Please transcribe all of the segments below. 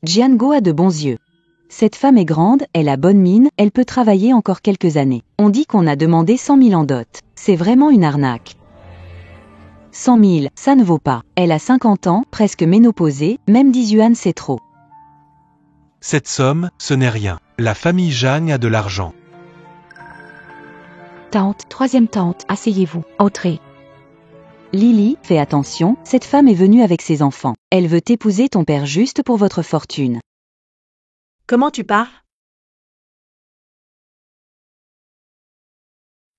Jiango a de bons yeux. Cette femme est grande, elle a bonne mine, elle peut travailler encore quelques années. On dit qu'on a demandé 100 000 en dot. C'est vraiment une arnaque. 100 000, ça ne vaut pas. Elle a 50 ans, presque ménopausée, même 10 yuan c'est trop. Cette somme, ce n'est rien. La famille Zhang a de l'argent. Tante, troisième tante, asseyez-vous. Entrez. Lily, fais attention, cette femme est venue avec ses enfants. Elle veut épouser ton père juste pour votre fortune. Comment tu parles?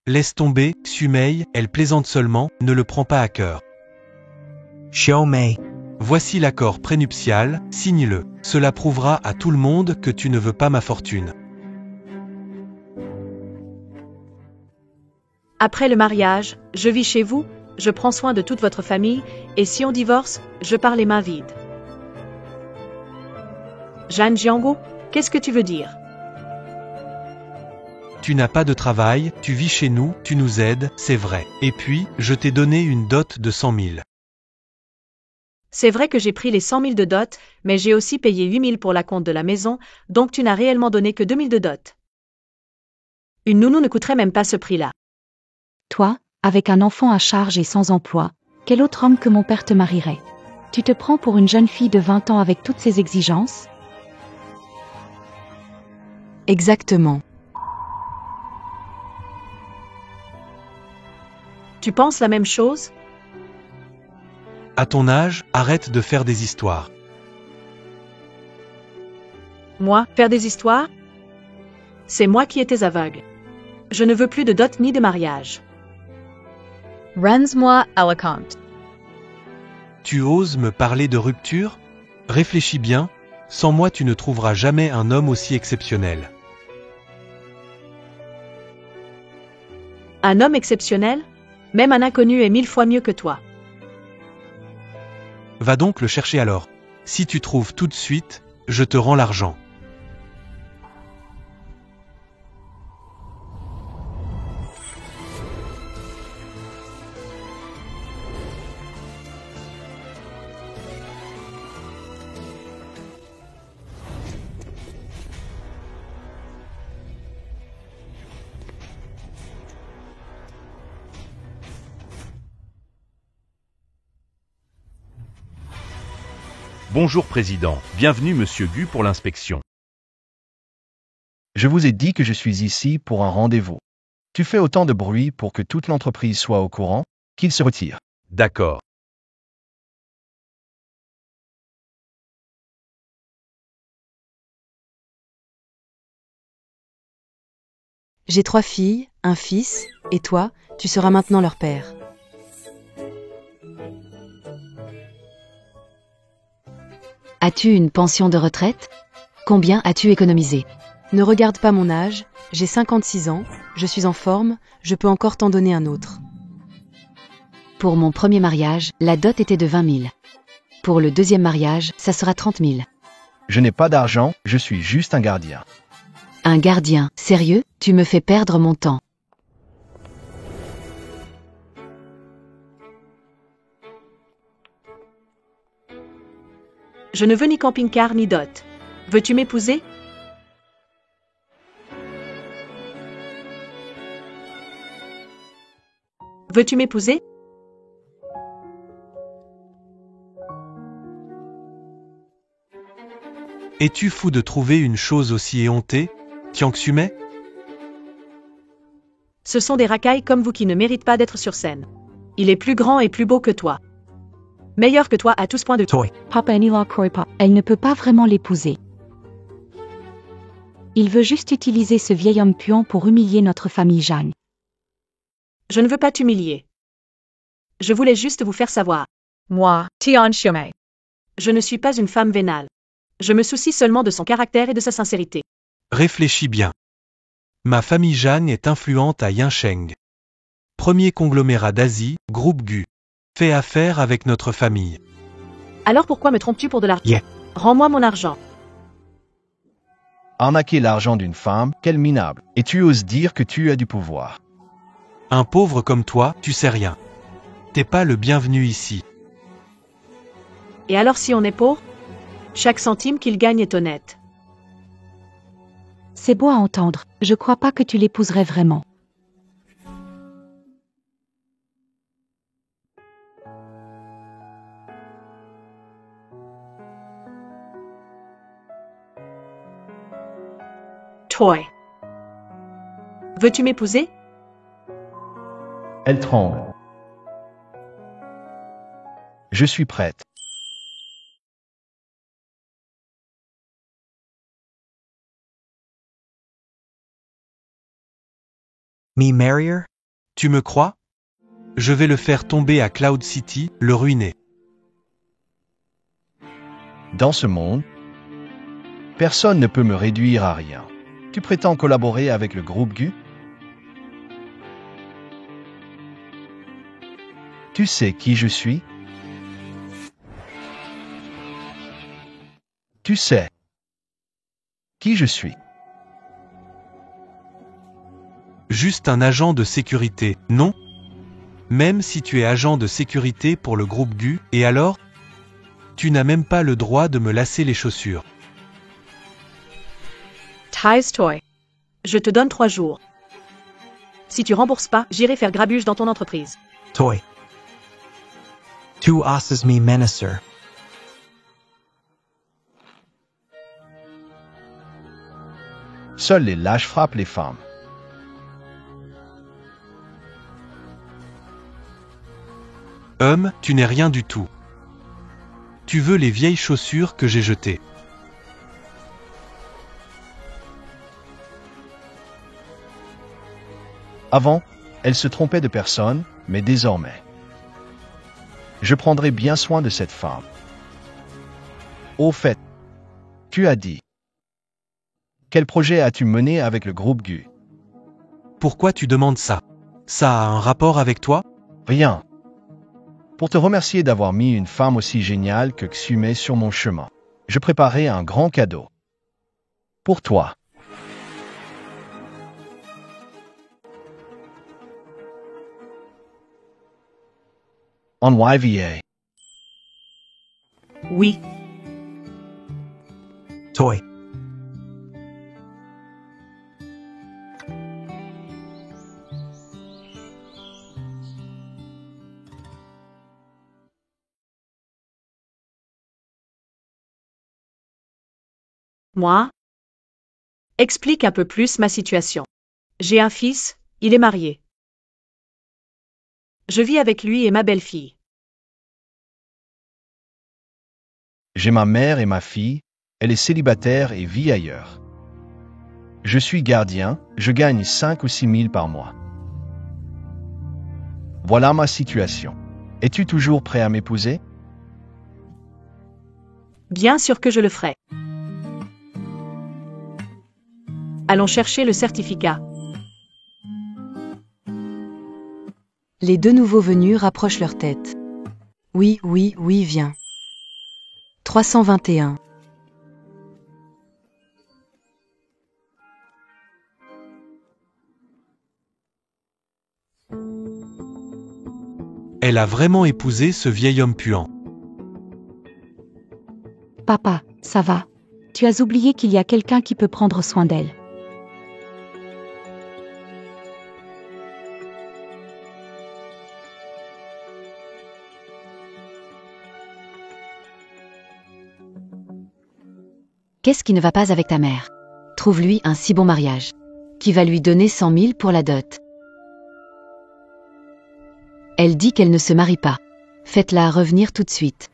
Laisse tomber, Xumei, elle plaisante seulement, ne le prends pas à cœur. Xiaomei. Voici l'accord prénuptial, signe-le. Cela prouvera à tout le monde que tu ne veux pas ma fortune. Après le mariage, je vis chez vous, je prends soin de toute votre famille, et si on divorce, je pars les mains vides. Jeanne Jiango, qu'est-ce que tu veux dire? Tu n'as pas de travail, tu vis chez nous, tu nous aides, c'est vrai. Et puis, je t'ai donné une dot de 100 000. C'est vrai que j'ai pris les 100 000 de dot, mais j'ai aussi payé 8 000 pour la compte de la maison, donc tu n'as réellement donné que 2 000 de dot. Une nounou ne coûterait même pas ce prix-là. Toi, avec un enfant à charge et sans emploi, quel autre homme que mon père te marierait? Tu te prends pour une jeune fille de 20 ans avec toutes ses exigences? Exactement. Tu penses la même chose? À ton âge, arrête de faire des histoires. Moi, faire des histoires? C'est moi qui étais aveugle. Je ne veux plus de dot ni de mariage. Rends-moi à la compte. Tu oses me parler de rupture? Réfléchis bien, sans moi tu ne trouveras jamais un homme aussi exceptionnel. Un homme exceptionnel? Même un inconnu est 1000 fois mieux que toi. Va donc le chercher alors. Si tu trouves tout de suite, je te rends l'argent. Bonjour Président, bienvenue Monsieur Gu pour l'inspection. Je vous ai dit que je suis ici pour un rendez-vous. Tu fais autant de bruit pour que toute l'entreprise soit au courant, qu'il se retire. D'accord. J'ai 3 filles, un fils, et toi, tu seras maintenant leur père. As-tu une pension de retraite? Combien as-tu économisé? Ne regarde pas mon âge, j'ai 56 ans, je suis en forme, je peux encore t'en donner un autre. Pour mon premier mariage, la dot était de 20 000. Pour le deuxième mariage, ça sera 30 000. Je n'ai pas d'argent, je suis juste un gardien. Un gardien, sérieux? Tu me fais perdre mon temps. Je ne veux ni camping-car ni dot. Veux-tu m'épouser? Veux-tu m'épouser? Es-tu fou de trouver une chose aussi éhontée, Tian Xumei? Ce sont des racailles comme vous qui ne méritent pas d'être sur scène. Il est plus grand et plus beau que toi. Meilleur que toi à tous points de vue. Papa Anila Kroipa, elle ne peut pas vraiment l'épouser. Il veut juste utiliser ce vieil homme puant pour humilier notre famille Zhang. Je ne veux pas t'humilier. Je voulais juste vous faire savoir. Moi, Tian Xiaomei. Je ne suis pas une femme vénale. Je me soucie seulement de son caractère et de sa sincérité. Réfléchis bien. Ma famille Zhang est influente à Yancheng. Premier conglomérat d'Asie, groupe Gu. Fais affaire avec notre famille. Alors pourquoi me trompes-tu pour de l'argent? Yeah. Rends-moi mon argent. Arnaquer l'argent d'une femme, quel minable. Et tu oses dire que tu as du pouvoir. Un pauvre comme toi, tu sais rien. T'es pas le bienvenu ici. Et alors si on est pauvre? Chaque centime qu'il gagne est honnête. C'est beau à entendre, je crois pas que tu l'épouserais vraiment. Toy. Veux-tu m'épouser? Elle tremble. Je suis prête. Me marry her? Tu me crois? Je vais le faire tomber à Cloud City, le ruiner. Dans ce monde, personne ne peut me réduire à rien. Tu prétends collaborer avec le groupe GU? Tu sais qui je suis? Tu sais qui je suis? Juste un agent de sécurité, non? Même si tu es agent de sécurité pour le groupe GU, et alors? Tu n'as même pas le droit de me lasser les chaussures. Ties Toy. Je te donne 3 jours. Si tu rembourses pas, j'irai faire grabuge dans ton entreprise. Toy. Tu osses me menacer. Seuls les lâches frappent les femmes. Tu n'es rien du tout. Tu veux les vieilles chaussures que j'ai jetées. Avant, elle se trompait de personne, mais désormais, je prendrai bien soin de cette femme. Au fait, tu as dit. Quel projet as-tu mené avec le groupe GU? Pourquoi tu demandes ça? Ça a un rapport avec toi? Rien. Pour te remercier d'avoir mis une femme aussi géniale que Xume sur mon chemin, je préparais un grand cadeau. Pour toi. En YVA. Oui. Toy. Moi? Explique un peu plus ma situation. J'ai un fils, il est marié. Je vis avec lui et ma belle-fille. J'ai ma mère et ma fille, elle est célibataire et vit ailleurs. Je suis gardien, je gagne 5 ou 6 000 par mois. Voilà ma situation. Es-tu toujours prêt à m'épouser? Bien sûr que je le ferai. Allons chercher le certificat. Les 2 nouveaux venus rapprochent leur tête. Oui, oui, oui, viens. 321. Elle a vraiment épousé ce vieil homme puant. Papa, ça va. Tu as oublié qu'il y a quelqu'un qui peut prendre soin d'elle. Qu'est-ce qui ne va pas avec ta mère? Trouve-lui un si bon mariage. Qui va lui donner 100 000 pour la dot. Elle dit qu'elle ne se marie pas. Faites-la revenir tout de suite.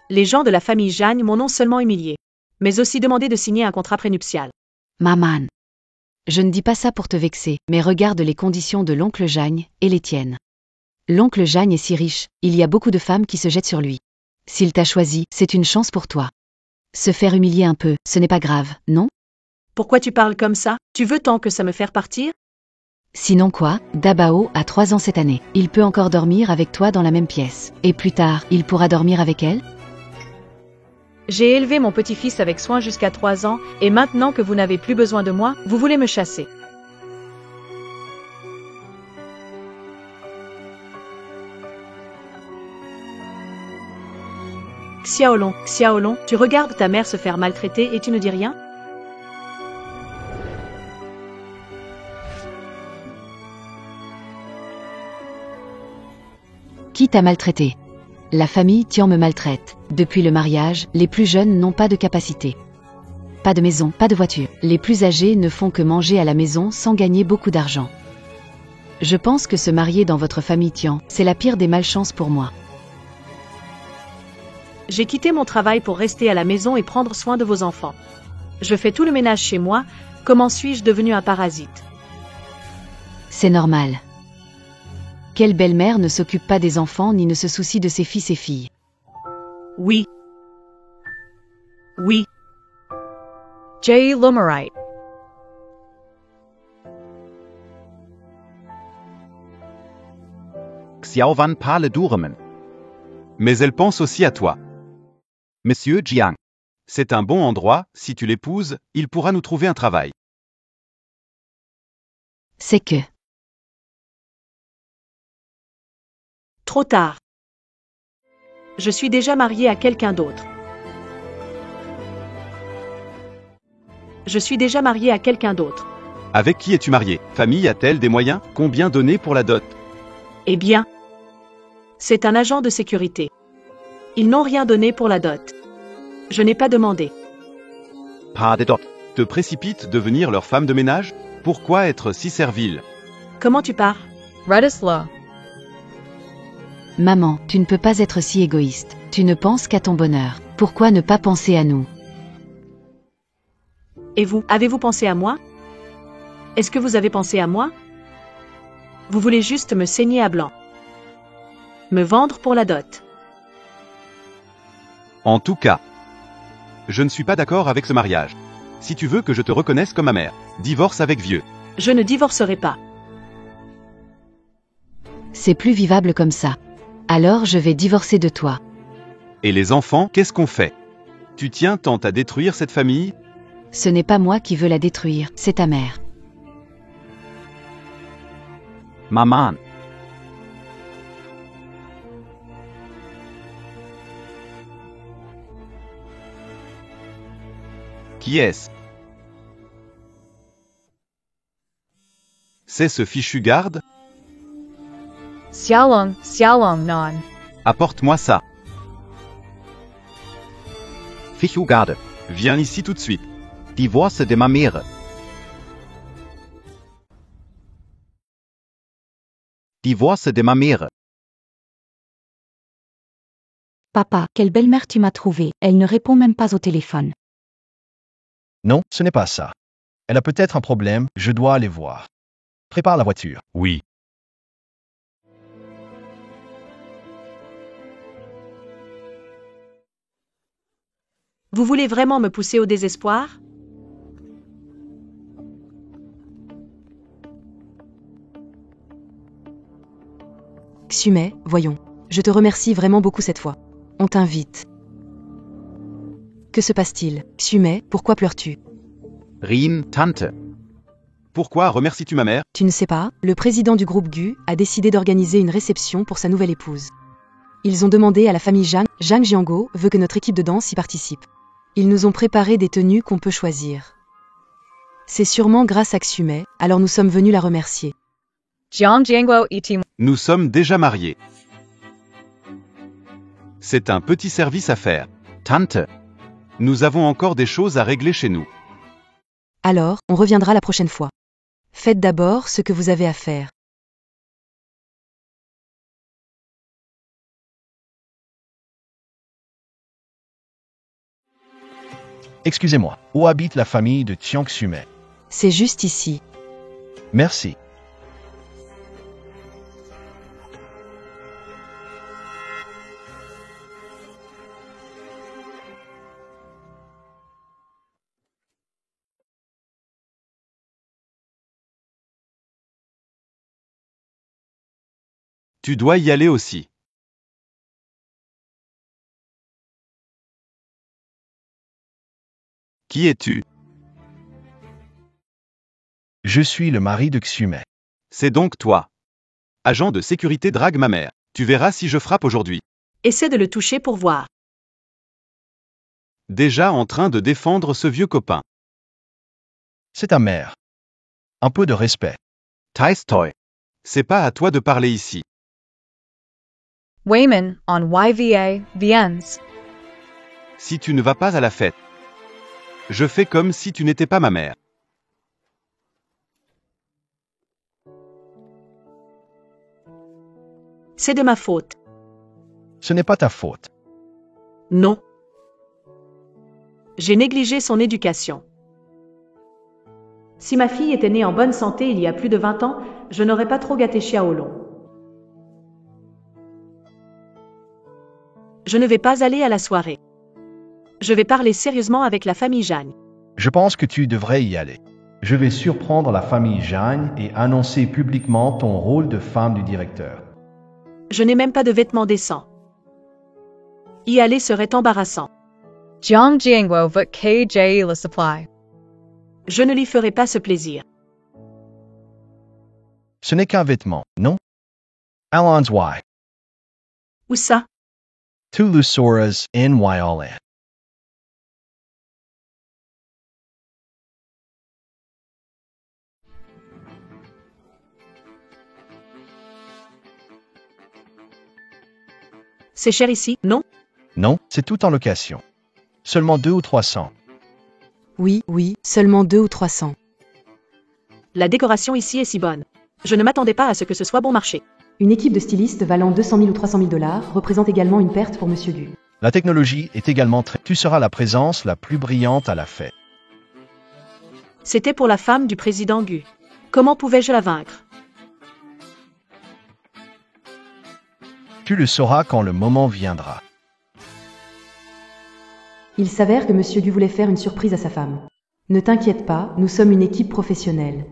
Les gens de la famille Jagne m'ont non seulement humilié, mais aussi demandé de signer un contrat prénuptial. Maman. Je ne dis pas ça pour te vexer, mais regarde les conditions de l'oncle Jagne et les tiennes. L'oncle Jagne est si riche, il y a beaucoup de femmes qui se jettent sur lui. S'il t'a choisi, c'est une chance pour toi. Se faire humilier un peu, ce n'est pas grave, non? Pourquoi tu parles comme ça? Tu veux tant que ça me faire partir? Sinon quoi? Dabao a 3 ans cette année. Il peut encore dormir avec toi dans la même pièce. Et plus tard, il pourra dormir avec elle? J'ai élevé mon petit-fils avec soin jusqu'à 3 ans, et maintenant que vous n'avez plus besoin de moi, vous voulez me chasser. Xiaolong, tu regardes ta mère se faire maltraiter et tu ne dis rien? Qui t'a maltraité? La famille Tian me maltraite. Depuis le mariage, les plus jeunes n'ont pas de capacité. Pas de maison, pas de voiture. Les plus âgés ne font que manger à la maison sans gagner beaucoup d'argent. Je pense que se marier dans votre famille Tian, c'est la pire des malchances pour moi. J'ai quitté mon travail pour rester à la maison et prendre soin de vos enfants. Je fais tout le ménage chez moi, comment suis-je devenu un parasite? C'est normal. Quelle belle-mère ne s'occupe pas des enfants ni ne se soucie de ses fils et filles? Oui. Jay Lumerite. Xiaowan parle Duremen. Mais elle pense aussi à toi. Monsieur Jiang. C'est un bon endroit, si tu l'épouses, il pourra nous trouver un travail. C'est que... Trop tard. Je suis déjà mariée à quelqu'un d'autre. Avec qui es-tu marié? Famille a-t-elle des moyens? Combien donner pour la dot? Eh bien, c'est un agent de sécurité. Ils n'ont rien donné pour la dot. Je n'ai pas demandé. Pas de dot. Te précipites devenir leur femme de ménage? Pourquoi être si servile? Comment tu pars? Redisla. Maman, tu ne peux pas être si égoïste. Tu ne penses qu'à ton bonheur. Pourquoi ne pas penser à nous? Et vous, avez-vous pensé à moi? Est-ce que vous avez pensé à moi? Vous voulez juste me saigner à blanc. Me vendre pour la dot. En tout cas, je ne suis pas d'accord avec ce mariage. Si tu veux que je te reconnaisse comme ma mère, divorce avec vieux. Je ne divorcerai pas. C'est plus vivable comme ça. Alors je vais divorcer de toi. Et les enfants, qu'est-ce qu'on fait? Tu tiens tant à détruire cette famille? Ce n'est pas moi qui veux la détruire, c'est ta mère. Maman. Qui est-ce? C'est ce fichu garde? Xiaolong non. Apporte-moi ça. Fichu garde. Viens ici tout de suite. Divorce de ma mère. Divorce de ma mère. Papa, quelle belle-mère tu m'as trouvée, elle ne répond même pas au téléphone. Non, ce n'est pas ça. Elle a peut-être un problème, je dois aller voir. Prépare la voiture. Oui. Vous voulez vraiment me pousser au désespoir? Xiumei, voyons. Je te remercie vraiment beaucoup cette fois. On t'invite. Que se passe-t-il? Xiumei, pourquoi pleures-tu? Rin, Tante. Pourquoi remercies-tu ma mère? Tu ne sais pas, le président du groupe Gu a décidé d'organiser une réception pour sa nouvelle épouse. Ils ont demandé à la famille Zhang. Zhang Jianguo veut que notre équipe de danse y participe. Ils nous ont préparé des tenues qu'on peut choisir. C'est sûrement grâce à Xiumei, alors nous sommes venus la remercier. Jiang Jiangguo et Nous sommes déjà mariés. C'est un petit service à faire. Tante. Nous avons encore des choses à régler chez nous. Alors, on reviendra la prochaine fois. Faites d'abord ce que vous avez à faire. Excusez-moi, où habite la famille de Tian Xiumei? C'est juste ici. Merci. Tu dois y aller aussi. Qui es-tu? Je suis le mari de Xiumei. C'est donc toi. Agent de sécurité drague ma mère. Tu verras si je frappe aujourd'hui. Essaie de le toucher pour voir. Déjà en train de défendre ce vieux copain. C'est ta mère. Un peu de respect. Taistoy. C'est pas à toi de parler ici. Wayman on YVA, Viens. Si tu ne vas pas à la fête. Je fais comme si tu n'étais pas ma mère. C'est de ma faute. Ce n'est pas ta faute. Non. J'ai négligé son éducation. Si ma fille était née en bonne santé il y a plus de 20 ans, je n'aurais pas trop gâté Xiaolong. Je ne vais pas aller à la soirée. Je vais parler sérieusement avec la famille Jeanne. Je pense que tu devrais y aller. Je vais surprendre la famille Jeanne et annoncer publiquement ton rôle de femme du directeur. Je n'ai même pas de vêtements décents. Y aller serait embarrassant. Jiang Jiangwo vut KJ le supply. Je ne lui ferai pas ce plaisir. Ce n'est qu'un vêtement, non? Allons y. Où ça? Tu le sauras en y allant. C'est cher ici, non? Non, c'est tout en location. Seulement 200 ou 300. Oui, oui, seulement 200 ou 300. La décoration ici est si bonne. Je ne m'attendais pas à ce que ce soit bon marché. Une équipe de stylistes valant 200 000 ou 300 000 dollars représente également une perte pour Monsieur Gu. La technologie est également très... Tu seras la présence la plus brillante à la fête. C'était pour la femme du président Gu. Comment pouvais-je la vaincre? Tu le sauras quand le moment viendra. Il s'avère que Monsieur Gu voulait faire une surprise à sa femme. Ne t'inquiète pas, nous sommes une équipe professionnelle.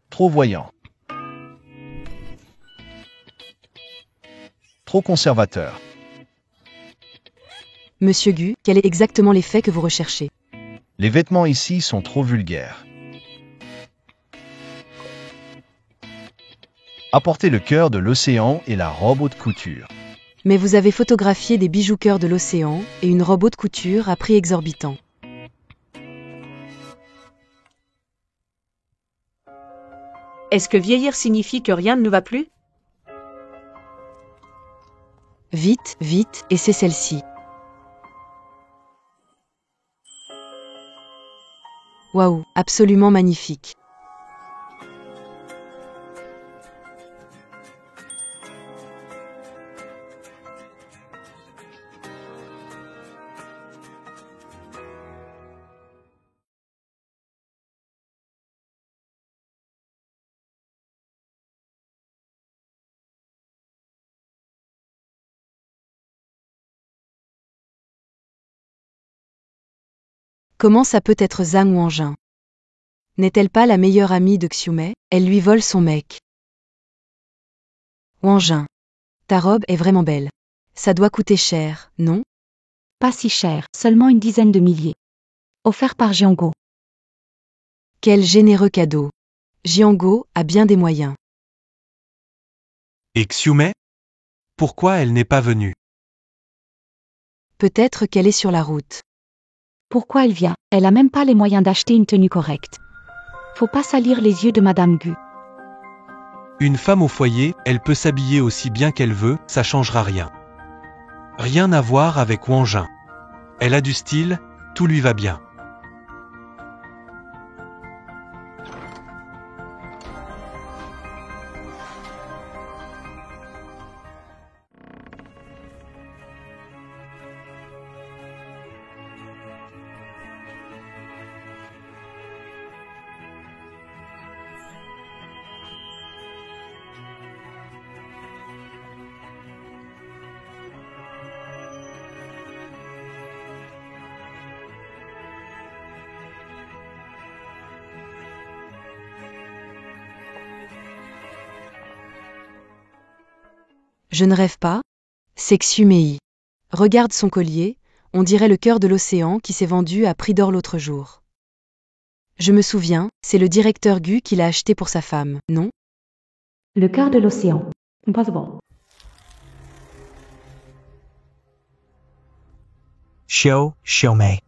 Trop voyant. Trop conservateur. Monsieur Gu, quel est exactement l'effet que vous recherchez? Les vêtements ici sont trop vulgaires. Apportez le cœur de l'océan et la robe haute couture. Mais vous avez photographié des bijoux cœur de l'océan et une robe haute couture à prix exorbitant. Est-ce que vieillir signifie que rien ne nous va plus? Vite, vite, et c'est celle-ci. Waouh, absolument magnifique. Comment ça peut être Zhang Wanjin? N'est-elle pas la meilleure amie de Xiumei? Elle lui vole son mec. Wanjin, ta robe est vraiment belle. Ça doit coûter cher, non? Pas si cher, seulement une dizaine de milliers. Offert par Jiango. Quel généreux cadeau. Jiango a bien des moyens. Et Xiumei? Pourquoi elle n'est pas venue? Peut-être qu'elle est sur la route. Pourquoi elle vient? Elle a même pas les moyens d'acheter une tenue correcte. Faut pas salir les yeux de Madame Gu. Une femme au foyer, elle peut s'habiller aussi bien qu'elle veut, ça changera rien. Rien à voir avec Wanjin. Elle a du style, tout lui va bien. Je ne rêve pas. C'est Xiumei. Regarde son collier, on dirait le cœur de l'océan qui s'est vendu à prix d'or l'autre jour. Je me souviens, c'est le directeur Gu qui l'a acheté pour sa femme, non? Le cœur de l'océan. Impossible. Xiumei.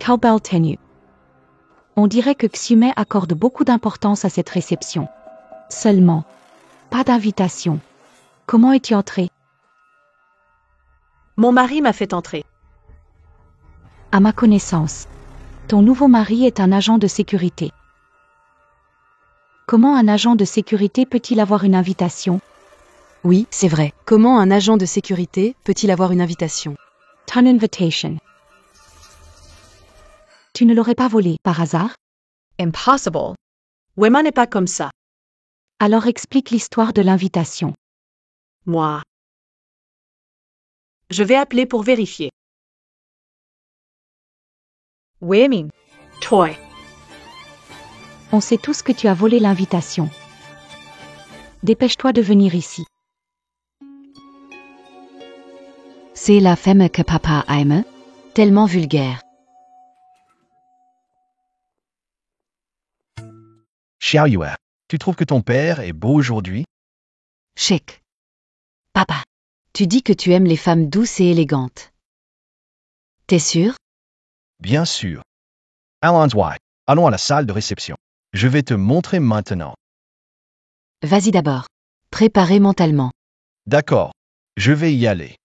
Cowbell tenue. On dirait que Xiumei accorde beaucoup d'importance à cette réception. Seulement. Pas d'invitation. Comment es-tu entré? Mon mari m'a fait entrer. À ma connaissance. Ton nouveau mari est un agent de sécurité. Comment un agent de sécurité peut-il avoir une invitation? Oui, c'est vrai. Comment un agent de sécurité peut-il avoir une invitation? Ton invitation. Tu ne l'aurais pas volé par hasard? Impossible. Wema n'est pas comme ça. Alors explique l'histoire de l'invitation. Moi. Je vais appeler pour vérifier. Waimin. Toy. On sait tous que tu as volé l'invitation. Dépêche-toi de venir ici. C'est la femme que papa aime? Tellement vulgaire. Xiaoyue, tu trouves que ton père est beau aujourd'hui? Chèque. Papa. Tu dis que tu aimes les femmes douces et élégantes. T'es sûr? Bien sûr. Allons à la salle de réception. Je vais te montrer maintenant. Vas-y d'abord. Préparez mentalement. D'accord. Je vais y aller.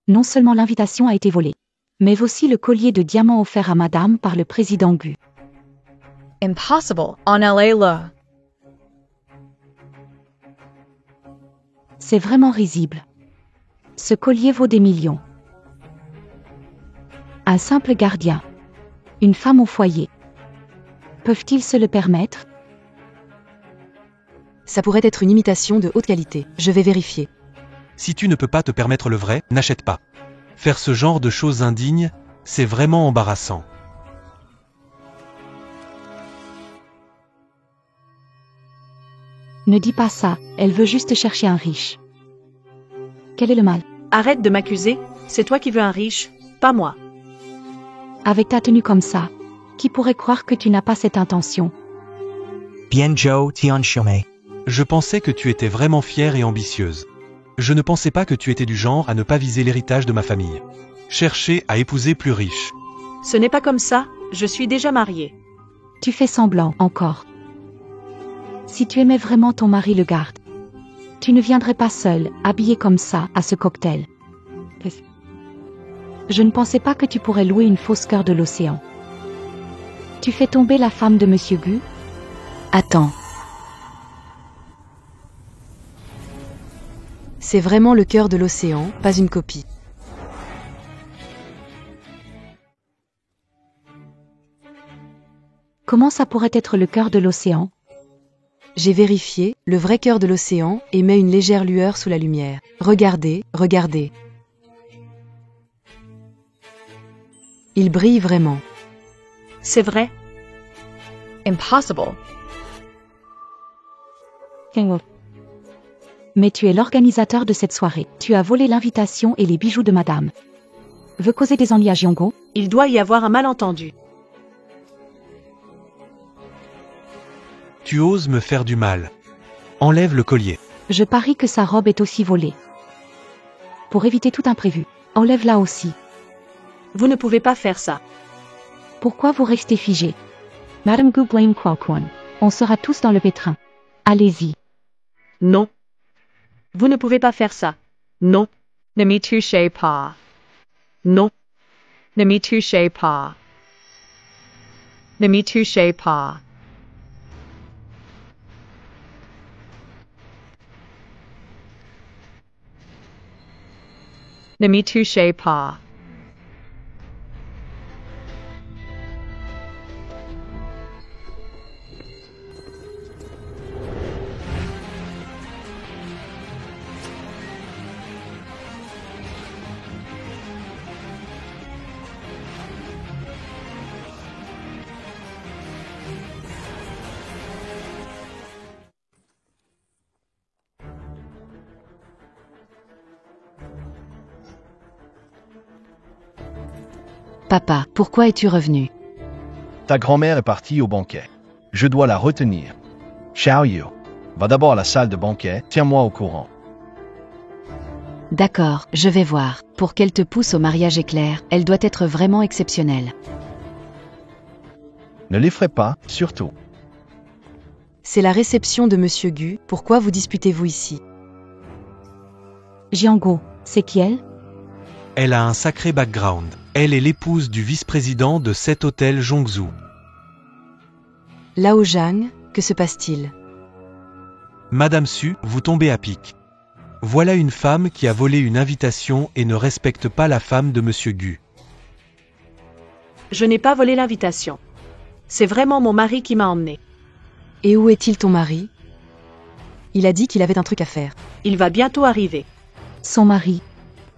Non seulement l'invitation a été volée, mais aussi le collier de diamants offert à madame par le président Gu. Impossible. En LA là. C'est vraiment risible. Ce collier vaut des millions. Un simple gardien. Une femme au foyer. Peuvent-ils se le permettre? Ça pourrait être une imitation de haute qualité. Je vais vérifier. Si tu ne peux pas te permettre le vrai, n'achète pas. Faire ce genre de choses indignes, c'est vraiment embarrassant. Ne dis pas ça, elle veut juste chercher un riche. Quel est le mal? Arrête de m'accuser, c'est toi qui veux un riche, pas moi. Avec ta tenue comme ça, qui pourrait croire que tu n'as pas cette intention? Bienzhou Tian Xiumei. Je pensais que tu étais vraiment fière et ambitieuse. Je ne pensais pas que tu étais du genre à ne pas viser l'héritage de ma famille. Chercher à épouser plus riche. Ce n'est pas comme ça, je suis déjà mariée. Tu fais semblant, encore. Si tu aimais vraiment ton mari le garde, tu ne viendrais pas seul, habillé comme ça, à ce cocktail. Je ne pensais pas que tu pourrais louer une fausse cœur de l'océan. Tu fais tomber la femme de Monsieur Gu? Attends. C'est vraiment le cœur de l'océan, pas une copie. Comment ça pourrait être le cœur de l'océan? J'ai vérifié, le vrai cœur de l'océan émet une légère lueur sous la lumière. Regardez, regardez. Il brille vraiment. C'est vrai? Impossible. Mais tu es l'organisateur de cette soirée. Tu as volé l'invitation et les bijoux de madame. Veux causer des ennuis à Giongo? Il doit y avoir un malentendu. Tu oses me faire du mal. Enlève le collier. Je parie que sa robe est aussi volée. Pour éviter tout imprévu, enlève-la aussi. Vous ne pouvez pas faire ça. Pourquoi vous restez figé? Madame Gu blame Qualquan. On sera tous dans le pétrin. Allez-y. Non. Vous ne pouvez pas faire ça. Non. Ne me touchez pas. Non. Ne me touchez pas. Ne me touchez pas. Ne me touchez pas. Papa, pourquoi es-tu revenu? Ta grand-mère est partie au banquet. Je dois la retenir. Xiao Yu, va d'abord à la salle de banquet, tiens-moi au courant. D'accord, je vais voir. Pour qu'elle te pousse au mariage éclair, elle doit être vraiment exceptionnelle. Ne l'effraie pas, surtout. C'est la réception de Monsieur Gu, pourquoi vous disputez-vous ici? Jiango, c'est qui elle? Elle a un sacré background. Elle est l'épouse du vice-président de cet hôtel Zhongzhou. Lao Zhang, que se passe-t-il? Madame Su, vous tombez à pic. Voilà une femme qui a volé une invitation et ne respecte pas la femme de Monsieur Gu. Je n'ai pas volé l'invitation. C'est vraiment mon mari qui m'a emmené. Et où est-il ton mari? Il a dit qu'il avait un truc à faire. Il va bientôt arriver. Son mari.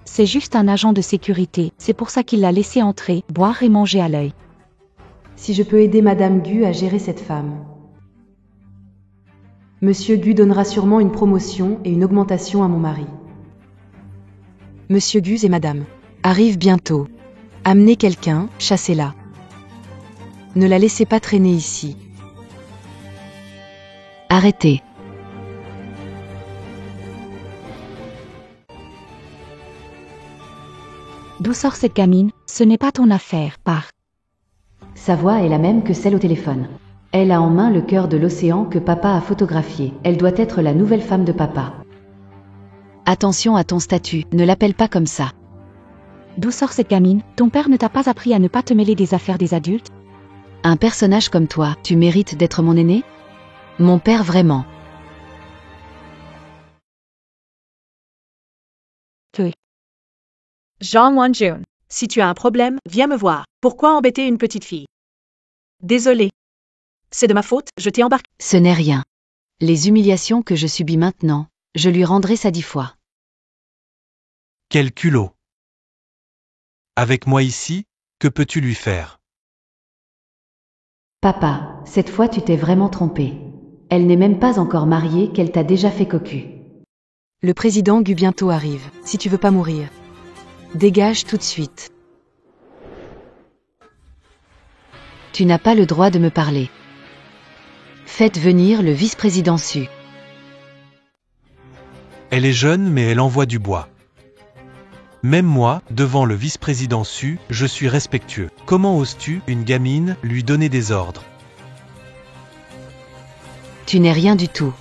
C'est juste un agent de sécurité, c'est pour ça qu'il l'a laissé entrer, boire et manger à l'œil. Si je peux aider Madame Gu à gérer cette femme. Monsieur Gu donnera sûrement une promotion et une augmentation à mon mari. Monsieur Gu et Madame arrivent bientôt. Amenez quelqu'un, chassez-la. Ne la laissez pas traîner ici. Arrêtez. D'où sort cette gamine? Ce n'est pas ton affaire, pars. Sa voix est la même que celle au téléphone. Elle a en main le cœur de l'océan que papa a photographié. Elle doit être la nouvelle femme de papa. Attention à ton statut, ne l'appelle pas comme ça. D'où sort cette gamine? Ton père ne t'a pas appris à ne pas te mêler des affaires des adultes? Un personnage comme toi, tu mérites d'être mon aîné? Mon père vraiment. Peu. Jean Wanjun, si tu as un problème, viens me voir. Pourquoi embêter une petite fille? Désolé. C'est de ma faute, je t'ai embarqué. Ce n'est rien. Les humiliations que je subis maintenant, je lui rendrai ça 10 fois. Quel culot! Avec moi ici, que peux-tu lui faire? Papa, cette fois tu t'es vraiment trompé. Elle n'est même pas encore mariée qu'elle t'a déjà fait cocu. Le président Gu bientôt arrive, si tu veux pas mourir. Dégage tout de suite. Tu n'as pas le droit de me parler. Faites venir le vice-président Su. Elle est jeune mais elle envoie du bois. Même moi, devant le vice-président Su, je suis respectueux. Comment oses-tu, une gamine, lui donner des ordres? Tu n'es rien du tout.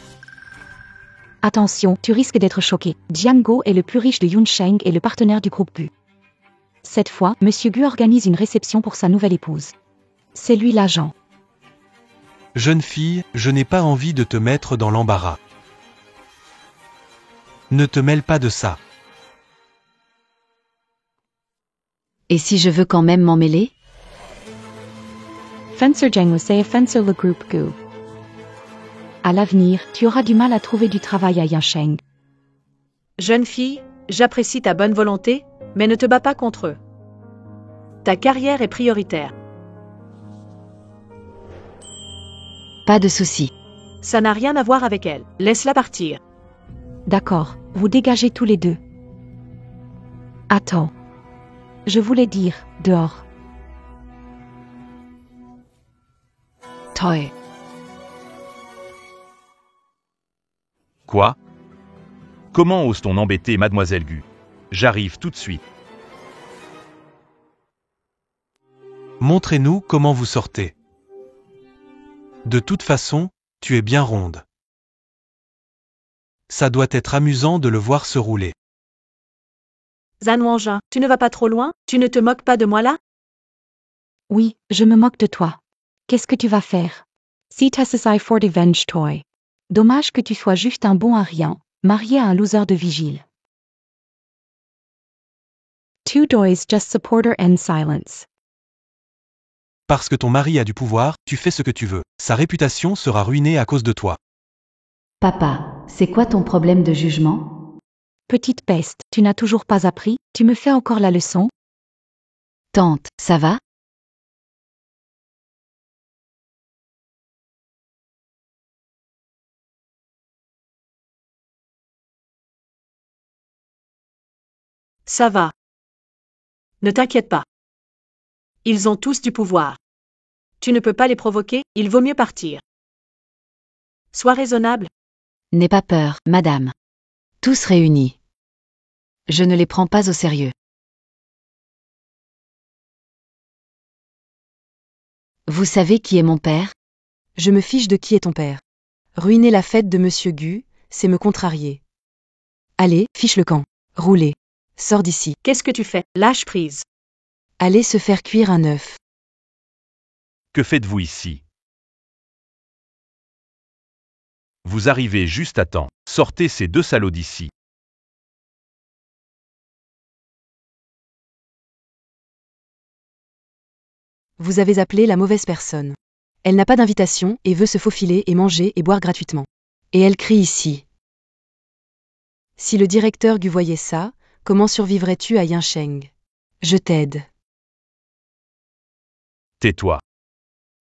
Attention, tu risques d'être choqué. Jiango est le plus riche de Yunsheng et le partenaire du groupe Gu. Cette fois, Monsieur Gu organise une réception pour sa nouvelle épouse. C'est lui l'agent. Jeune fille, je n'ai pas envie de te mettre dans l'embarras. Ne te mêle pas de ça. Et si je veux quand même m'en mêler? Fencer Jiango c'est Fencer le groupe Gu. À l'avenir, tu auras du mal à trouver du travail à Yunsheng. Jeune fille, j'apprécie ta bonne volonté, mais ne te bats pas contre eux. Ta carrière est prioritaire. Pas de souci. Ça n'a rien à voir avec elle. Laisse-la partir. D'accord, vous dégagez tous les deux. Attends. Je voulais dire, dehors. Toi. Quoi? Comment ose-t-on embêter Mademoiselle Gu? J'arrive tout de suite. Montrez-nous comment vous sortez. De toute façon, tu es bien ronde. Ça doit être amusant de le voir se rouler. Zhan Wanjun, tu ne vas pas trop loin? Tu ne te moques pas de moi là? Oui, je me moque de toi. Qu'est-ce que tu vas faire? Si t'associes for revenge toy. Dommage que tu sois juste un bon à rien, marié à un loser de vigile. Two doys just supporter and silence. Parce que ton mari a du pouvoir, tu fais ce que tu veux. Sa réputation sera ruinée à cause de toi. Papa, c'est quoi ton problème de jugement? Petite peste, tu n'as toujours pas appris? Tu me fais encore la leçon? Tante, ça va? Ça va. Ne t'inquiète pas. Ils ont tous du pouvoir. Tu ne peux pas les provoquer, il vaut mieux partir. Sois raisonnable. N'aie pas peur, madame. Tous réunis. Je ne les prends pas au sérieux. Vous savez qui est mon père? Je me fiche de qui est ton père. Ruiner la fête de Monsieur Gu, c'est me contrarier. Allez, fiche le camp. Roulez. Sors d'ici. Qu'est-ce que tu fais? Lâche prise. Allez se faire cuire un œuf. Que faites-vous ici? Vous arrivez juste à temps. Sortez ces deux salauds d'ici. Vous avez appelé la mauvaise personne. Elle n'a pas d'invitation et veut se faufiler et manger et boire gratuitement. Et elle crie ici. Si le directeur Gu voyait ça, comment survivrais-tu à Yincheng? Je t'aide. Tais-toi.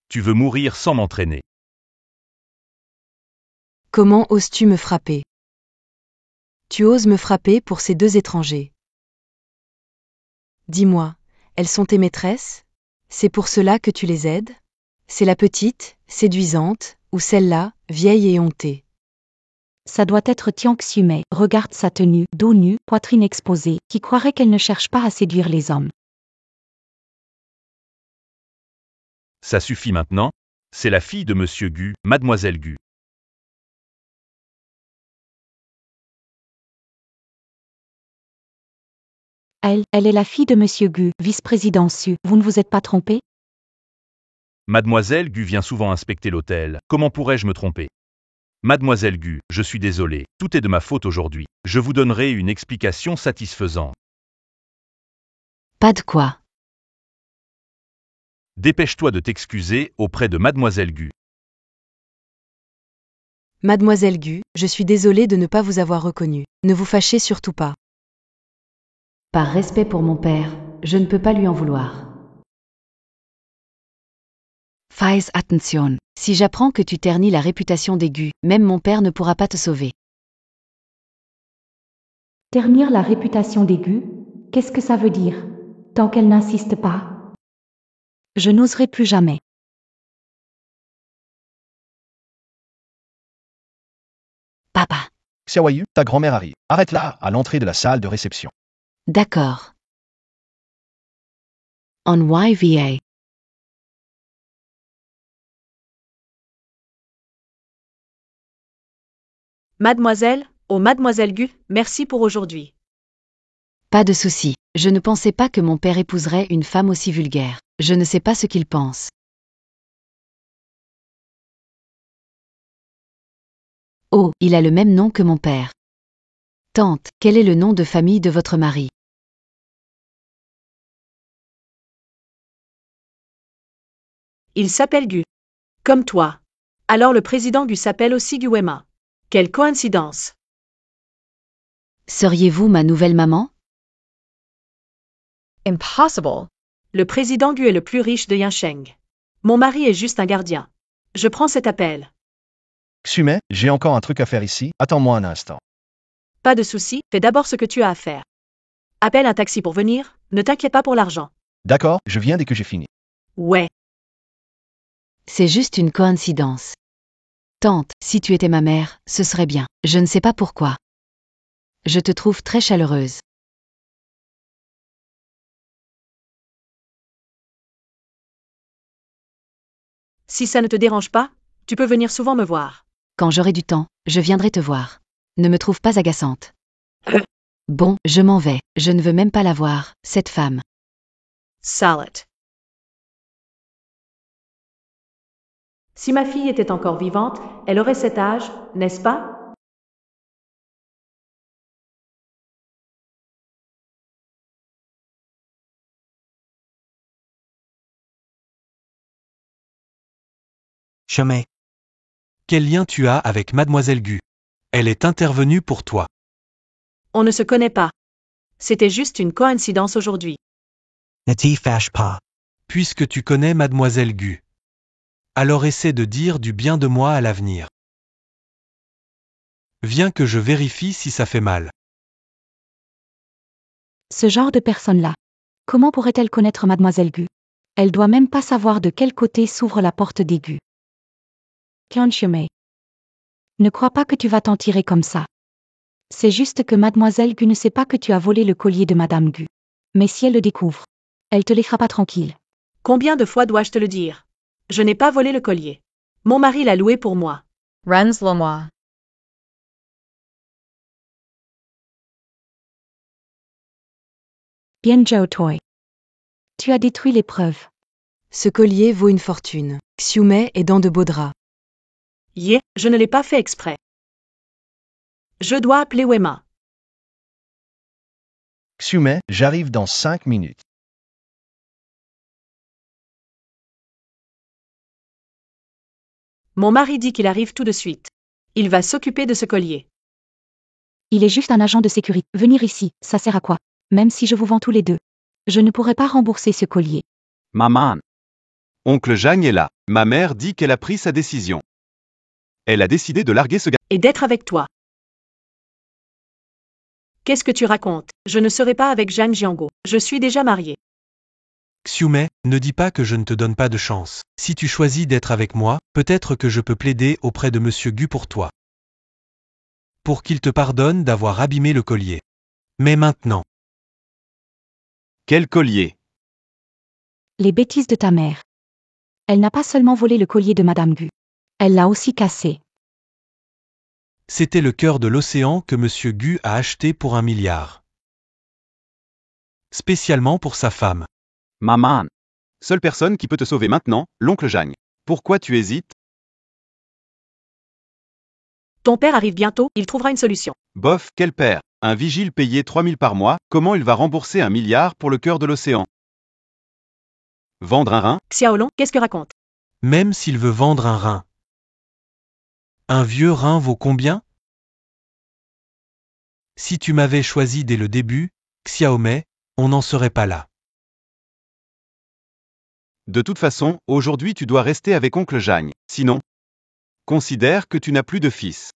Tu veux mourir sans m'entraîner. Comment oses-tu me frapper? Tu oses me frapper pour ces deux étrangers. Dis-moi, elles sont tes maîtresses? C'est pour cela que tu les aides? C'est la petite, séduisante, ou celle-là, vieille et hontée? Ça doit être Tiang Xumei, regarde sa tenue, dos nu, poitrine exposée, qui croirait qu'elle ne cherche pas à séduire les hommes. Ça suffit maintenant. C'est la fille de Monsieur Gu, Mademoiselle Gu. Elle est la fille de Monsieur Gu, vice-président Su. Vous ne vous êtes pas trompé? Mademoiselle Gu vient souvent inspecter l'hôtel. Comment pourrais-je me tromper? Mademoiselle Gu, je suis désolé. Tout est de ma faute aujourd'hui. Je vous donnerai une explication satisfaisante. Pas de quoi. Dépêche-toi de t'excuser auprès de Mademoiselle Gu. Mademoiselle Gu, je suis désolée de ne pas vous avoir reconnue. Ne vous fâchez surtout pas. Par respect pour mon père, je ne peux pas lui en vouloir. Fais attention. Si j'apprends que tu ternis la réputation des Gu, même mon père ne pourra pas te sauver. Ternir la réputation des Gu? Qu'est-ce que ça veut dire? Tant qu'elle n'insiste pas. Je n'oserai plus jamais. Papa. Xiaoyu, ta grand-mère arrive. Arrête-la, à l'entrée de la salle de réception. D'accord. En YVA. Mademoiselle, oh Mademoiselle Gu, merci pour aujourd'hui. Pas de souci. Je ne pensais pas que mon père épouserait une femme aussi vulgaire. Je ne sais pas ce qu'il pense. Oh, il a le même nom que mon père. Tante, quel est le nom de famille de votre mari? Il s'appelle Gu. Comme toi. Alors le président Gu s'appelle aussi Gu Wema. Quelle coïncidence! Seriez-vous ma nouvelle maman? Impossible. Le président Gu est le plus riche de Yincheng. Mon mari est juste un gardien. Je prends cet appel. Xumei, j'ai encore un truc à faire ici, attends-moi un instant. Pas de souci, fais d'abord ce que tu as à faire. Appelle un taxi pour venir, ne t'inquiète pas pour l'argent. D'accord, je viens dès que j'ai fini. Ouais. C'est juste une coïncidence. Tante, si tu étais ma mère, ce serait bien. Je ne sais pas pourquoi. Je te trouve très chaleureuse. Si ça ne te dérange pas, tu peux venir souvent me voir. Quand j'aurai du temps, je viendrai te voir. Ne me trouve pas agaçante. Bon, je m'en vais. Je ne veux même pas la voir, cette femme. Salad. Si ma fille était encore vivante, elle aurait cet âge, n'est-ce pas? Chomei. Quel lien tu as avec Mademoiselle Gu? Elle est intervenue pour toi. On ne se connaît pas. C'était juste une coïncidence aujourd'hui. Ne t'y fâche pas. Puisque tu connais Mademoiselle Gu, alors essaie de dire du bien de moi à l'avenir. Viens que je vérifie si ça fait mal. Ce genre de personne-là. Comment pourrait-elle connaître Mademoiselle Gu? Elle doit même pas savoir de quel côté s'ouvre la porte d'aigu. Chemin. Ne crois pas que tu vas t'en tirer comme ça. C'est juste que mademoiselle Gu ne sait pas que tu as volé le collier de madame Gu. Mais si elle le découvre, elle te laissera pas tranquille. Combien de fois dois-je te le dire? Je n'ai pas volé le collier. Mon mari l'a loué pour moi. Renslomois. Bien Jiao Toi. Tu as détruit les preuves. Ce collier vaut une fortune. Xiumei est dans de beaux draps. Je ne l'ai pas fait exprès. Je dois appeler Wema. Xiumei, j'arrive dans 5 minutes. Mon mari dit qu'il arrive tout de suite. Il va s'occuper de ce collier. Il est juste un agent de sécurité. Venir ici, ça sert à quoi? Même si je vous vends tous les deux. Je ne pourrai pas rembourser ce collier. Maman. Oncle Jagne est là. Ma mère dit qu'elle a pris sa décision. Elle a décidé de larguer ce gars. Et d'être avec toi. Qu'est-ce que tu racontes? Je ne serai pas avec Jeanne Jiango. Je suis déjà mariée. Xiumei, ne dis pas que je ne te donne pas de chance. Si tu choisis d'être avec moi, peut-être que je peux plaider auprès de Monsieur Gu pour toi. Pour qu'il te pardonne d'avoir abîmé le collier. Mais maintenant. Quel collier? Les bêtises de ta mère. Elle n'a pas seulement volé le collier de madame Gu. Elle l'a aussi cassé. C'était le cœur de l'océan que Monsieur Gu a acheté pour 1 milliard. Spécialement pour sa femme. Maman. Seule personne qui peut te sauver maintenant, l'oncle Jagne. Pourquoi tu hésites? Ton père arrive bientôt, il trouvera une solution. Bof, quel père? Un vigile payé 3000 par mois, comment il va rembourser 1 milliard pour le cœur de l'océan? Vendre un rein? Xiaolong, qu'est-ce que raconte? Même s'il veut vendre un rein. Un vieux rein vaut combien? Si tu m'avais choisi dès le début, Xiaomei, on n'en serait pas là. De toute façon, aujourd'hui tu dois rester avec oncle Jagne. Sinon, considère que tu n'as plus de fils.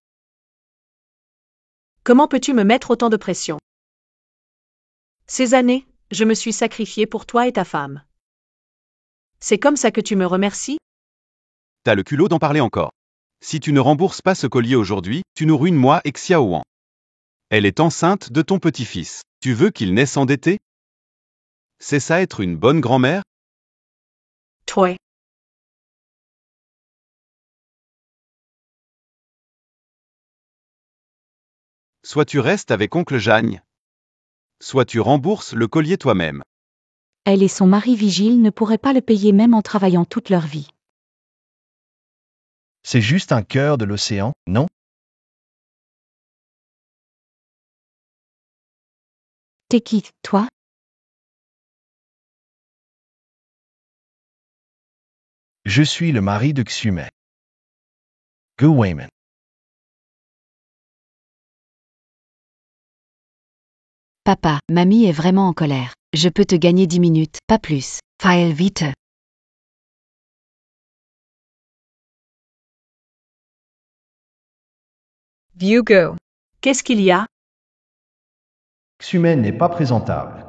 Comment peux-tu me mettre autant de pression? Ces années, je me suis sacrifiée pour toi et ta femme. C'est comme ça que tu me remercies? T'as le culot d'en parler encore. Si tu ne rembourses pas ce collier aujourd'hui, tu nous ruines moi et Xiaowan. Elle est enceinte de ton petit-fils. Tu veux qu'il naisse endetté? C'est ça être une bonne grand-mère? Toi. Soit tu restes avec oncle Jagne, soit tu rembourses le collier toi-même. Elle et son mari vigile ne pourraient pas le payer même en travaillant toute leur vie. C'est juste un cœur de l'océan, non? T'es qui, toi? Je suis le mari de Xiumei. Gu Weiman. Papa, mamie est vraiment en colère. Je peux te gagner 10 minutes, pas plus. File vite. Vugo. Qu'est-ce qu'il y a? Xiumei n'est pas présentable.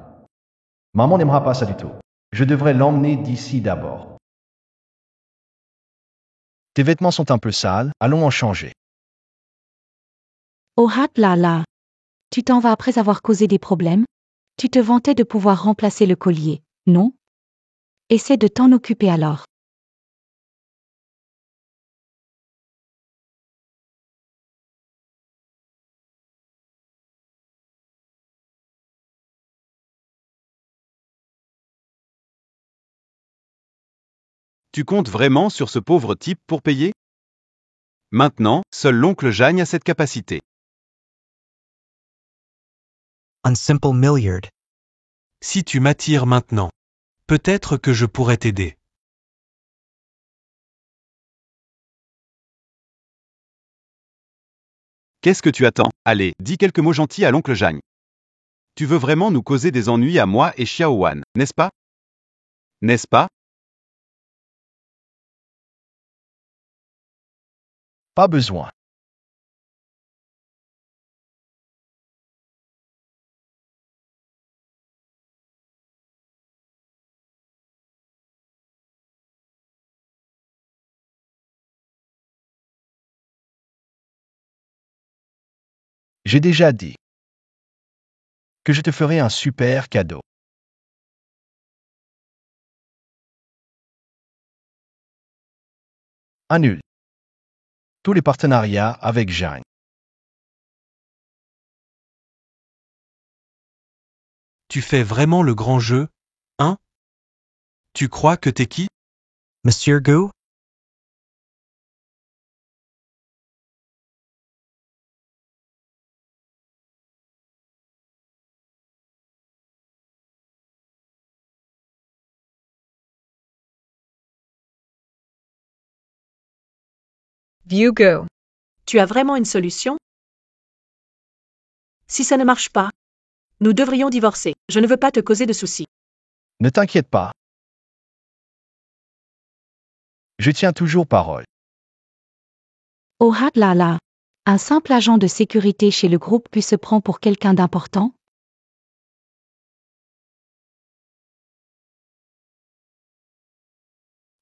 Maman n'aimera pas ça du tout. Je devrais l'emmener d'ici d'abord. Tes vêtements sont un peu sales, allons en changer. Oh là là. Tu t'en vas après avoir causé des problèmes? Tu te vantais de pouvoir remplacer le collier, non? Essaie de t'en occuper alors. Tu comptes vraiment sur ce pauvre type pour payer? Maintenant, seul l'oncle Jagne a cette capacité. Un simple milliard. Si tu m'attires maintenant, peut-être que je pourrais t'aider. Qu'est-ce que tu attends? Allez, dis quelques mots gentils à l'oncle Jagne. Tu veux vraiment nous causer des ennuis à moi et Xiaowan, n'est-ce pas? N'est-ce pas? Pas besoin. J'ai déjà dit que je te ferai un super cadeau. Annule tous les partenariats avec Jeanne. Tu fais vraiment le grand jeu, hein? Tu crois que t'es qui? Monsieur Gu? View Gu. Tu as vraiment une solution? Si ça ne marche pas, nous devrions divorcer. Je ne veux pas te causer de soucis. Ne t'inquiète pas. Je tiens toujours parole. Oh ah là là. Un simple agent de sécurité chez le groupe Q se prend pour quelqu'un d'important?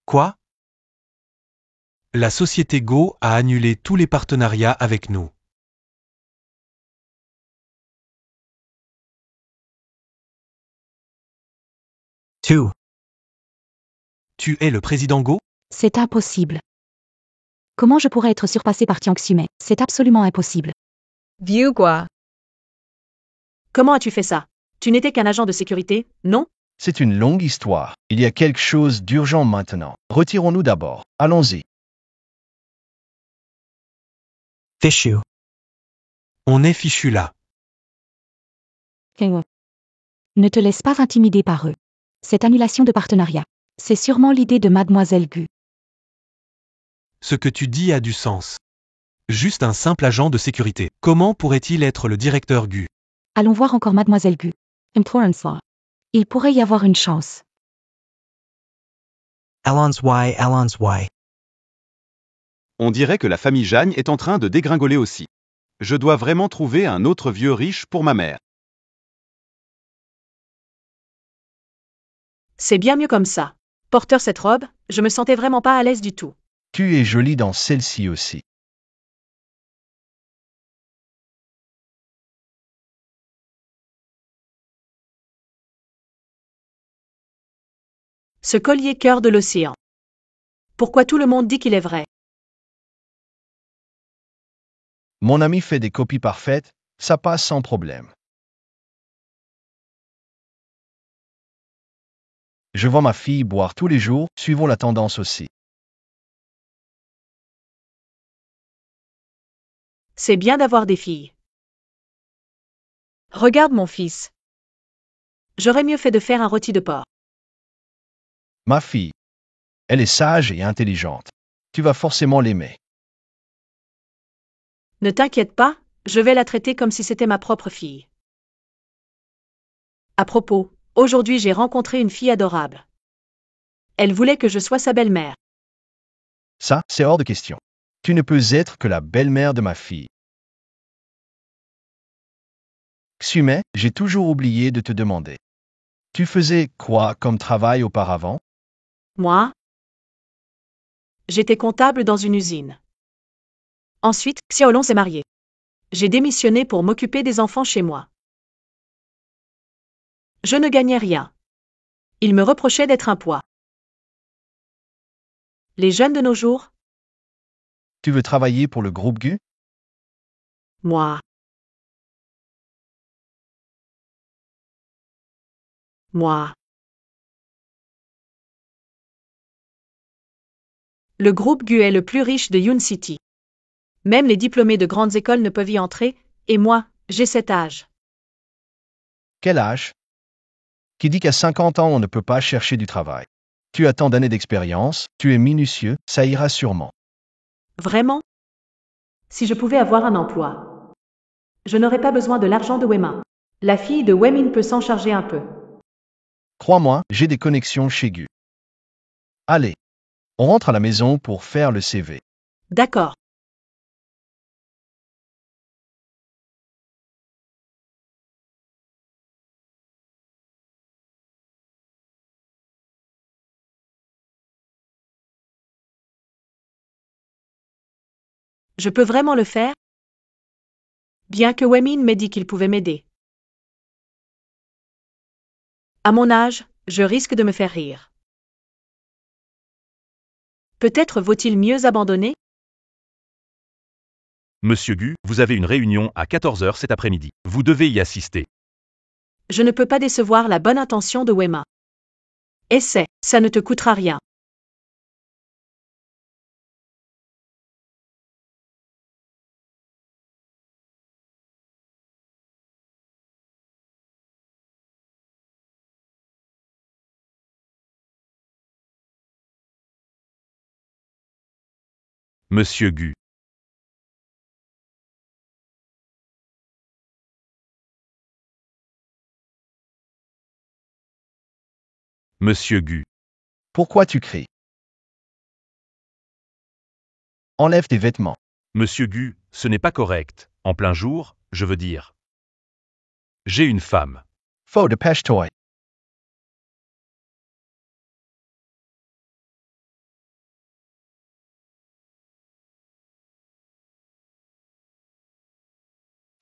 Quoi? La société Go a annulé tous les partenariats avec nous. Tu. Tu es le président Go? C'est impossible. Comment je pourrais être surpassé par Tiang Xume? C'est absolument impossible. View Gua. Comment as-tu fait ça? Tu n'étais qu'un agent de sécurité, non? C'est une longue histoire. Il y a quelque chose d'urgent maintenant. Retirons-nous d'abord. Allons-y. Fichu. On est fichu là. Ne te laisse pas intimider par eux. Cette annulation de partenariat, c'est sûrement l'idée de Mademoiselle Gu. Ce que tu dis a du sens. Juste un simple agent de sécurité. Comment pourrait-il être le directeur Gu? Allons voir encore Mademoiselle Gu. Il pourrait y avoir une chance. Allons Y. On dirait que la famille Jeanne est en train de dégringoler aussi. Je dois vraiment trouver un autre vieux riche pour ma mère. C'est bien mieux comme ça. Porteur cette robe, je me sentais vraiment pas à l'aise du tout. Tu es jolie dans celle-ci aussi. Ce collier cœur de l'océan. Pourquoi tout le monde dit qu'il est vrai? Mon ami fait des copies parfaites, ça passe sans problème. Je vois ma fille boire tous les jours, suivons la tendance aussi. C'est bien d'avoir des filles. Regarde mon fils. J'aurais mieux fait de faire un rôti de porc. Ma fille. Elle est sage et intelligente. Tu vas forcément l'aimer. Ne t'inquiète pas, je vais la traiter comme si c'était ma propre fille. À propos, aujourd'hui j'ai rencontré une fille adorable. Elle voulait que je sois sa belle-mère. Ça, c'est hors de question. Tu ne peux être que la belle-mère de ma fille. Xume, j'ai toujours oublié de te demander. Tu faisais quoi comme travail auparavant? Moi? J'étais comptable dans une usine. Ensuite, Xiaolong s'est marié. J'ai démissionné pour m'occuper des enfants chez moi. Je ne gagnais rien. Il me reprochait d'être un poids. Les jeunes de nos jours? Tu veux travailler pour le groupe Gu? Moi. Moi. Le groupe Gu est le plus riche de Yun City. Même les diplômés de grandes écoles ne peuvent y entrer, et moi, j'ai cet âge. Quel âge? Qui dit qu'à 50 ans on ne peut pas chercher du travail? Tu as tant d'années d'expérience, tu es minutieux, ça ira sûrement. Vraiment? Si je pouvais avoir un emploi. Je n'aurais pas besoin de l'argent de Wema. La fille de Wemin peut s'en charger un peu. Crois-moi, j'ai des connexions chez Gu. Allez, on rentre à la maison pour faire le CV. D'accord. Je peux vraiment le faire? bien que Wemin m'ait dit qu'il pouvait m'aider. À mon âge, je risque de me faire rire. Peut-être vaut-il mieux abandonner? Monsieur Gu, vous avez une réunion à 14 heures cet après-midi. Vous devez y assister. Je ne peux pas décevoir la bonne intention de Wema. Essaie, ça ne te coûtera rien. Monsieur Gu. Monsieur Gu. Pourquoi tu cries? Enlève tes vêtements. Monsieur Gu, ce n'est pas correct. En plein jour, je veux dire. J'ai une femme. Faut dépêche-toi.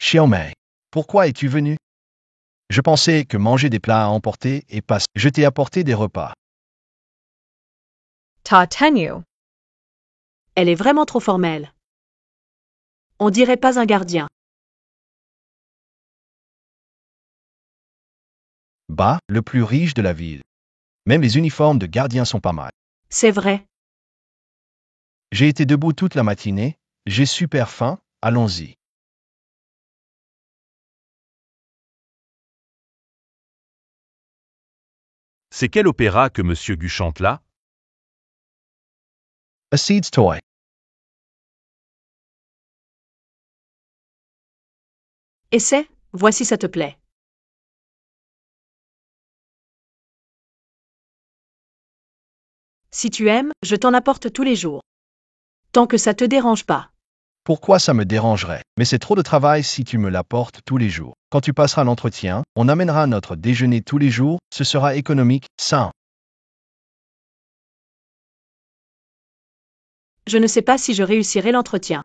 Xiaomei, pourquoi es-tu venu? Je pensais que manger des plats à emporter et pas. Je t'ai apporté des repas. Ta tenue. Elle est vraiment trop formelle. On dirait pas un gardien. Bah, le plus riche de la ville. Même les uniformes de gardien sont pas mal. C'est vrai. J'ai été debout toute la matinée, j'ai super faim, allons-y. C'est quel opéra que Monsieur Gu chante là? A Seed's Toy. Essaie, vois si ça te plaît. Si tu aimes, je t'en apporte tous les jours. Tant que ça te dérange pas. Pourquoi ça me dérangerait? Mais c'est trop de travail si tu me l'apportes tous les jours. Quand tu passeras l'entretien, on amènera notre déjeuner tous les jours, ce sera économique, sain. Je ne sais pas si je réussirai l'entretien.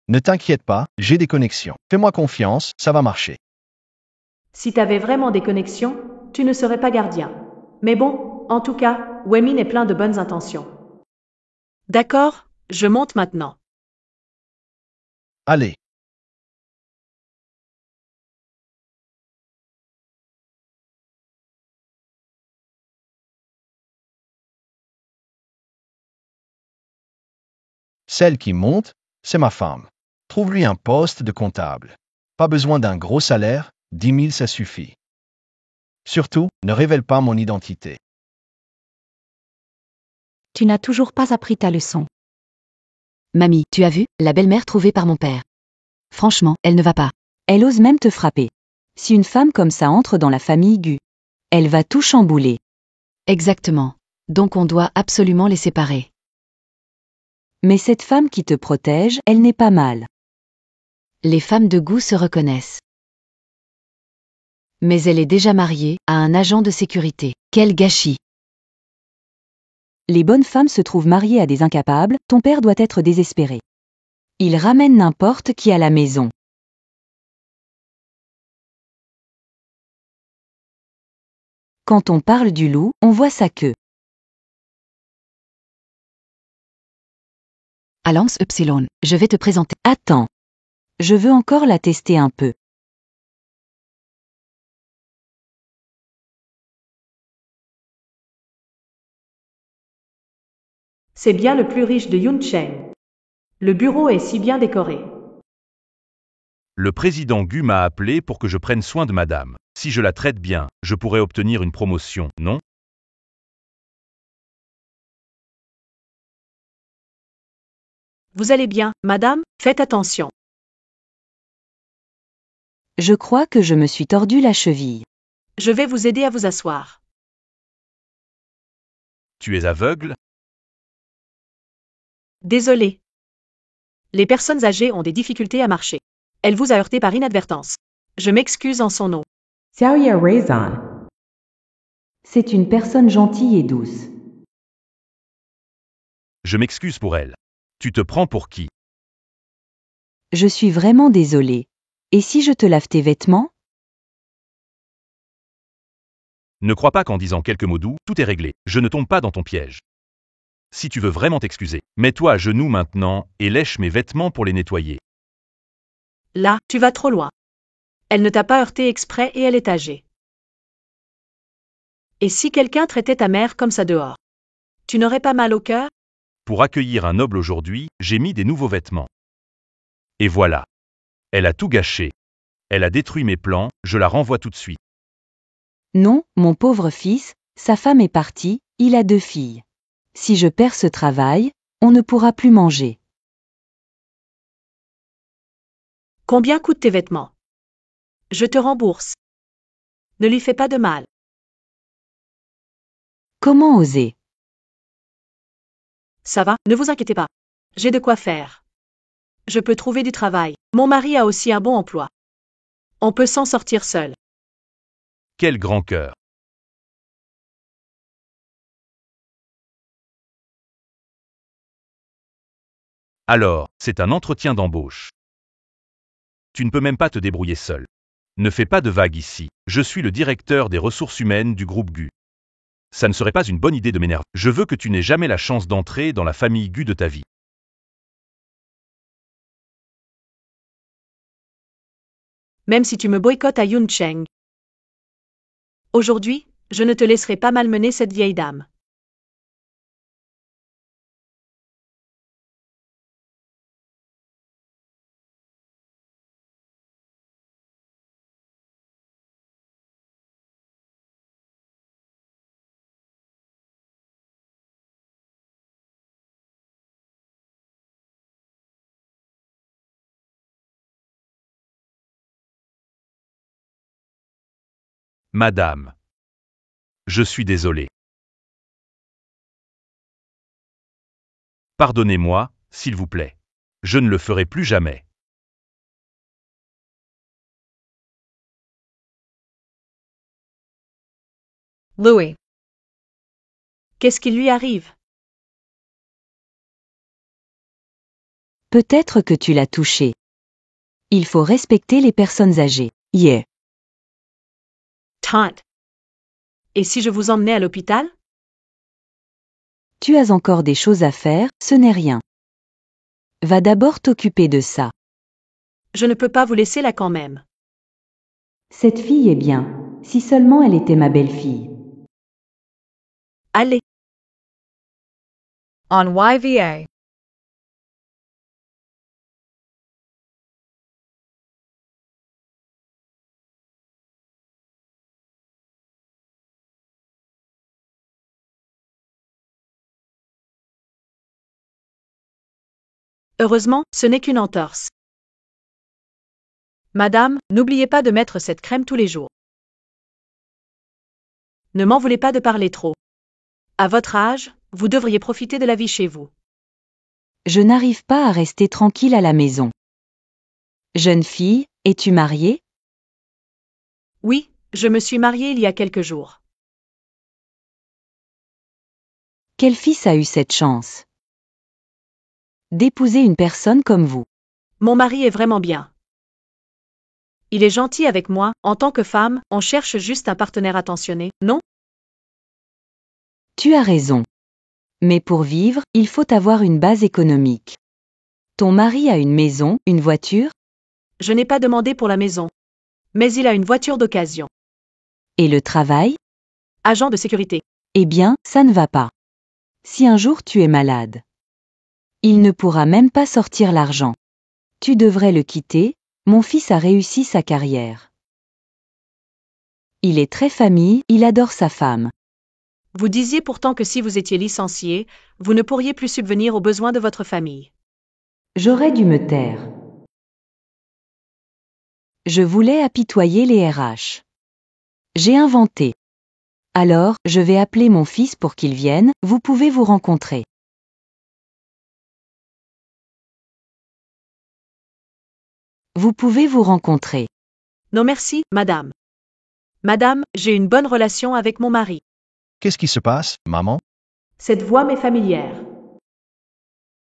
Ne t'inquiète pas, j'ai des connexions. Fais-moi confiance, ça va marcher. Si t'avais vraiment des connexions, tu ne serais pas gardien. Mais bon, en tout cas, Wemin est plein de bonnes intentions. D'accord, je monte maintenant. Allez. Celle qui monte, c'est ma femme. Trouve-lui un poste de comptable. Pas besoin d'un gros salaire, 10 000 ça suffit. Surtout, ne révèle pas mon identité. Tu n'as toujours pas appris ta leçon. Mamie, tu as vu, la belle-mère trouvée par mon père. Franchement, elle ne va pas. Elle ose même te frapper. Si une femme comme ça entre dans la famille Gu, elle va tout chambouler. Exactement. Donc on doit absolument les séparer. Mais cette femme qui te protège, elle n'est pas mal. Les femmes de goût se reconnaissent. Mais elle est déjà mariée à un agent de sécurité. Quel gâchis! Les bonnes femmes se trouvent mariées à des incapables, ton père doit être désespéré. Il ramène n'importe qui à la maison. Quand on parle du loup, on voit sa queue. Alance Epsilon, je vais te présenter. Attends. Je veux encore la tester un peu. C'est bien le plus riche de Yuncheng. Le bureau est si bien décoré. Le président Gu m'a appelé pour que je prenne soin de madame. Si je la traite bien, je pourrais obtenir une promotion, non? Vous allez bien, madame? Faites attention. Je crois que je me suis tordu la cheville. Je vais vous aider à vous asseoir. Tu es aveugle? Désolé. Les personnes âgées ont des difficultés à marcher. Elle vous a heurté par inadvertance. Je m'excuse en son nom. Xiaoya Raison. C'est une personne gentille et douce. Je m'excuse pour elle. Tu te prends pour qui? Je suis vraiment désolée. Et si je te lave tes vêtements? Ne crois pas qu'en disant quelques mots doux, tout est réglé. Je ne tombe pas dans ton piège. Si tu veux vraiment t'excuser, mets-toi à genoux maintenant et lèche mes vêtements pour les nettoyer. Là, tu vas trop loin. Elle ne t'a pas heurté exprès et elle est âgée. Et si quelqu'un traitait ta mère comme ça dehors? Tu n'aurais pas mal au cœur? Pour accueillir un noble aujourd'hui, j'ai mis des nouveaux vêtements. Et voilà. Elle a tout gâché. Elle a détruit mes plans, je la renvoie tout de suite. Non, mon pauvre fils, sa femme est partie, il a 2 filles. Si je perds ce travail, on ne pourra plus manger. Combien coûtent tes vêtements? Je te rembourse. Ne lui fais pas de mal. Comment oser? Ça va, ne vous inquiétez pas. J'ai de quoi faire. Je peux trouver du travail. Mon mari a aussi un bon emploi. On peut s'en sortir seul. Quel grand cœur. Alors, c'est un entretien d'embauche. Tu ne peux même pas te débrouiller seul. Ne fais pas de vagues ici. Je suis le directeur des ressources humaines du groupe GU. Ça ne serait pas une bonne idée de m'énerver. Je veux que tu n'aies jamais la chance d'entrer dans la famille GU de ta vie. Même si tu me boycottes à Yuncheng. Aujourd'hui, je ne te laisserai pas malmener cette vieille dame. Madame. Je suis désolé. Pardonnez-moi, s'il vous plaît. Je ne le ferai plus jamais. Louis. Qu'est-ce qui lui arrive? Peut-être que tu l'as touché. Il faut respecter les personnes âgées. Yeah. Tante. Et si je vous emmenais à l'hôpital? Tu as encore des choses à faire, ce n'est rien. Va d'abord t'occuper de ça. Je ne peux pas vous laisser là quand même. Cette fille est bien, si seulement elle était ma belle-fille. Allez. On YVA. Heureusement, ce n'est qu'une entorse. Madame, n'oubliez pas de mettre cette crème tous les jours. Ne m'en voulez pas de parler trop. À votre âge, vous devriez profiter de la vie chez vous. Je n'arrive pas à rester tranquille à la maison. Jeune fille, es-tu mariée? Oui, je me suis mariée il y a quelques jours. Quel fils a eu cette chance d'épouser une personne comme vous? Mon mari est vraiment bien. Il est gentil avec moi, en tant que femme, on cherche juste un partenaire attentionné, non? Tu as raison. Mais pour vivre, il faut avoir une base économique. Ton mari a une maison, une voiture? Je n'ai pas demandé pour la maison. Mais il a une voiture d'occasion. Et le travail? Agent de sécurité. Eh bien, ça ne va pas. Si un jour tu es malade, il ne pourra même pas sortir l'argent. Tu devrais le quitter, mon fils a réussi sa carrière. Il est très famille, il adore sa femme. Vous disiez pourtant que si vous étiez licencié, vous ne pourriez plus subvenir aux besoins de votre famille. J'aurais dû me taire. Je voulais apitoyer les RH. J'ai inventé. Alors, je vais appeler mon fils pour qu'il vienne, vous pouvez vous rencontrer. Vous pouvez vous rencontrer. Non merci, madame. Madame, j'ai une bonne relation avec mon mari. Qu'est-ce qui se passe, maman? Cette voix m'est familière.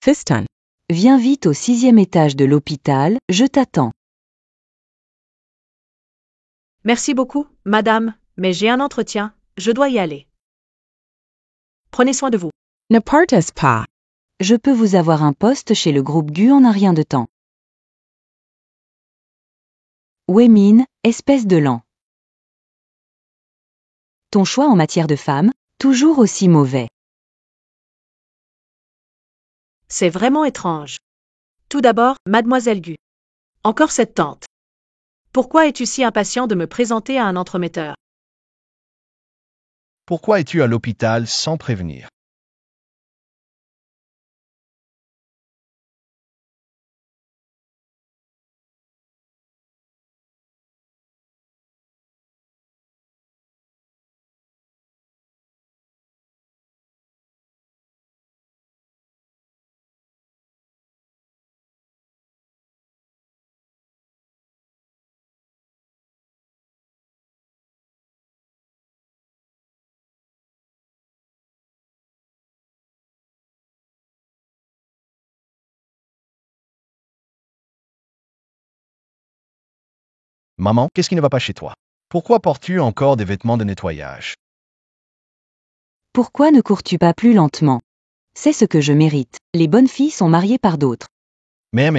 Fiston. Viens vite au 6e étage de l'hôpital, je t'attends. Merci beaucoup, madame, mais j'ai un entretien, je dois y aller. Prenez soin de vous. Ne partas pas. Je peux vous avoir un poste chez le groupe GU en un rien de temps. Wémine, espèce de lent. Ton choix en matière de femme, toujours aussi mauvais. C'est vraiment étrange. Tout d'abord, mademoiselle Gu. Encore cette tante. Pourquoi es-tu si impatient de me présenter à un entremetteur? Pourquoi es-tu à l'hôpital sans prévenir? Maman, qu'est-ce qui ne va pas chez toi? Pourquoi portes-tu encore des vêtements de nettoyage? Pourquoi ne cours-tu pas plus lentement? C'est ce que je mérite. Les bonnes filles sont mariées par d'autres. Mais,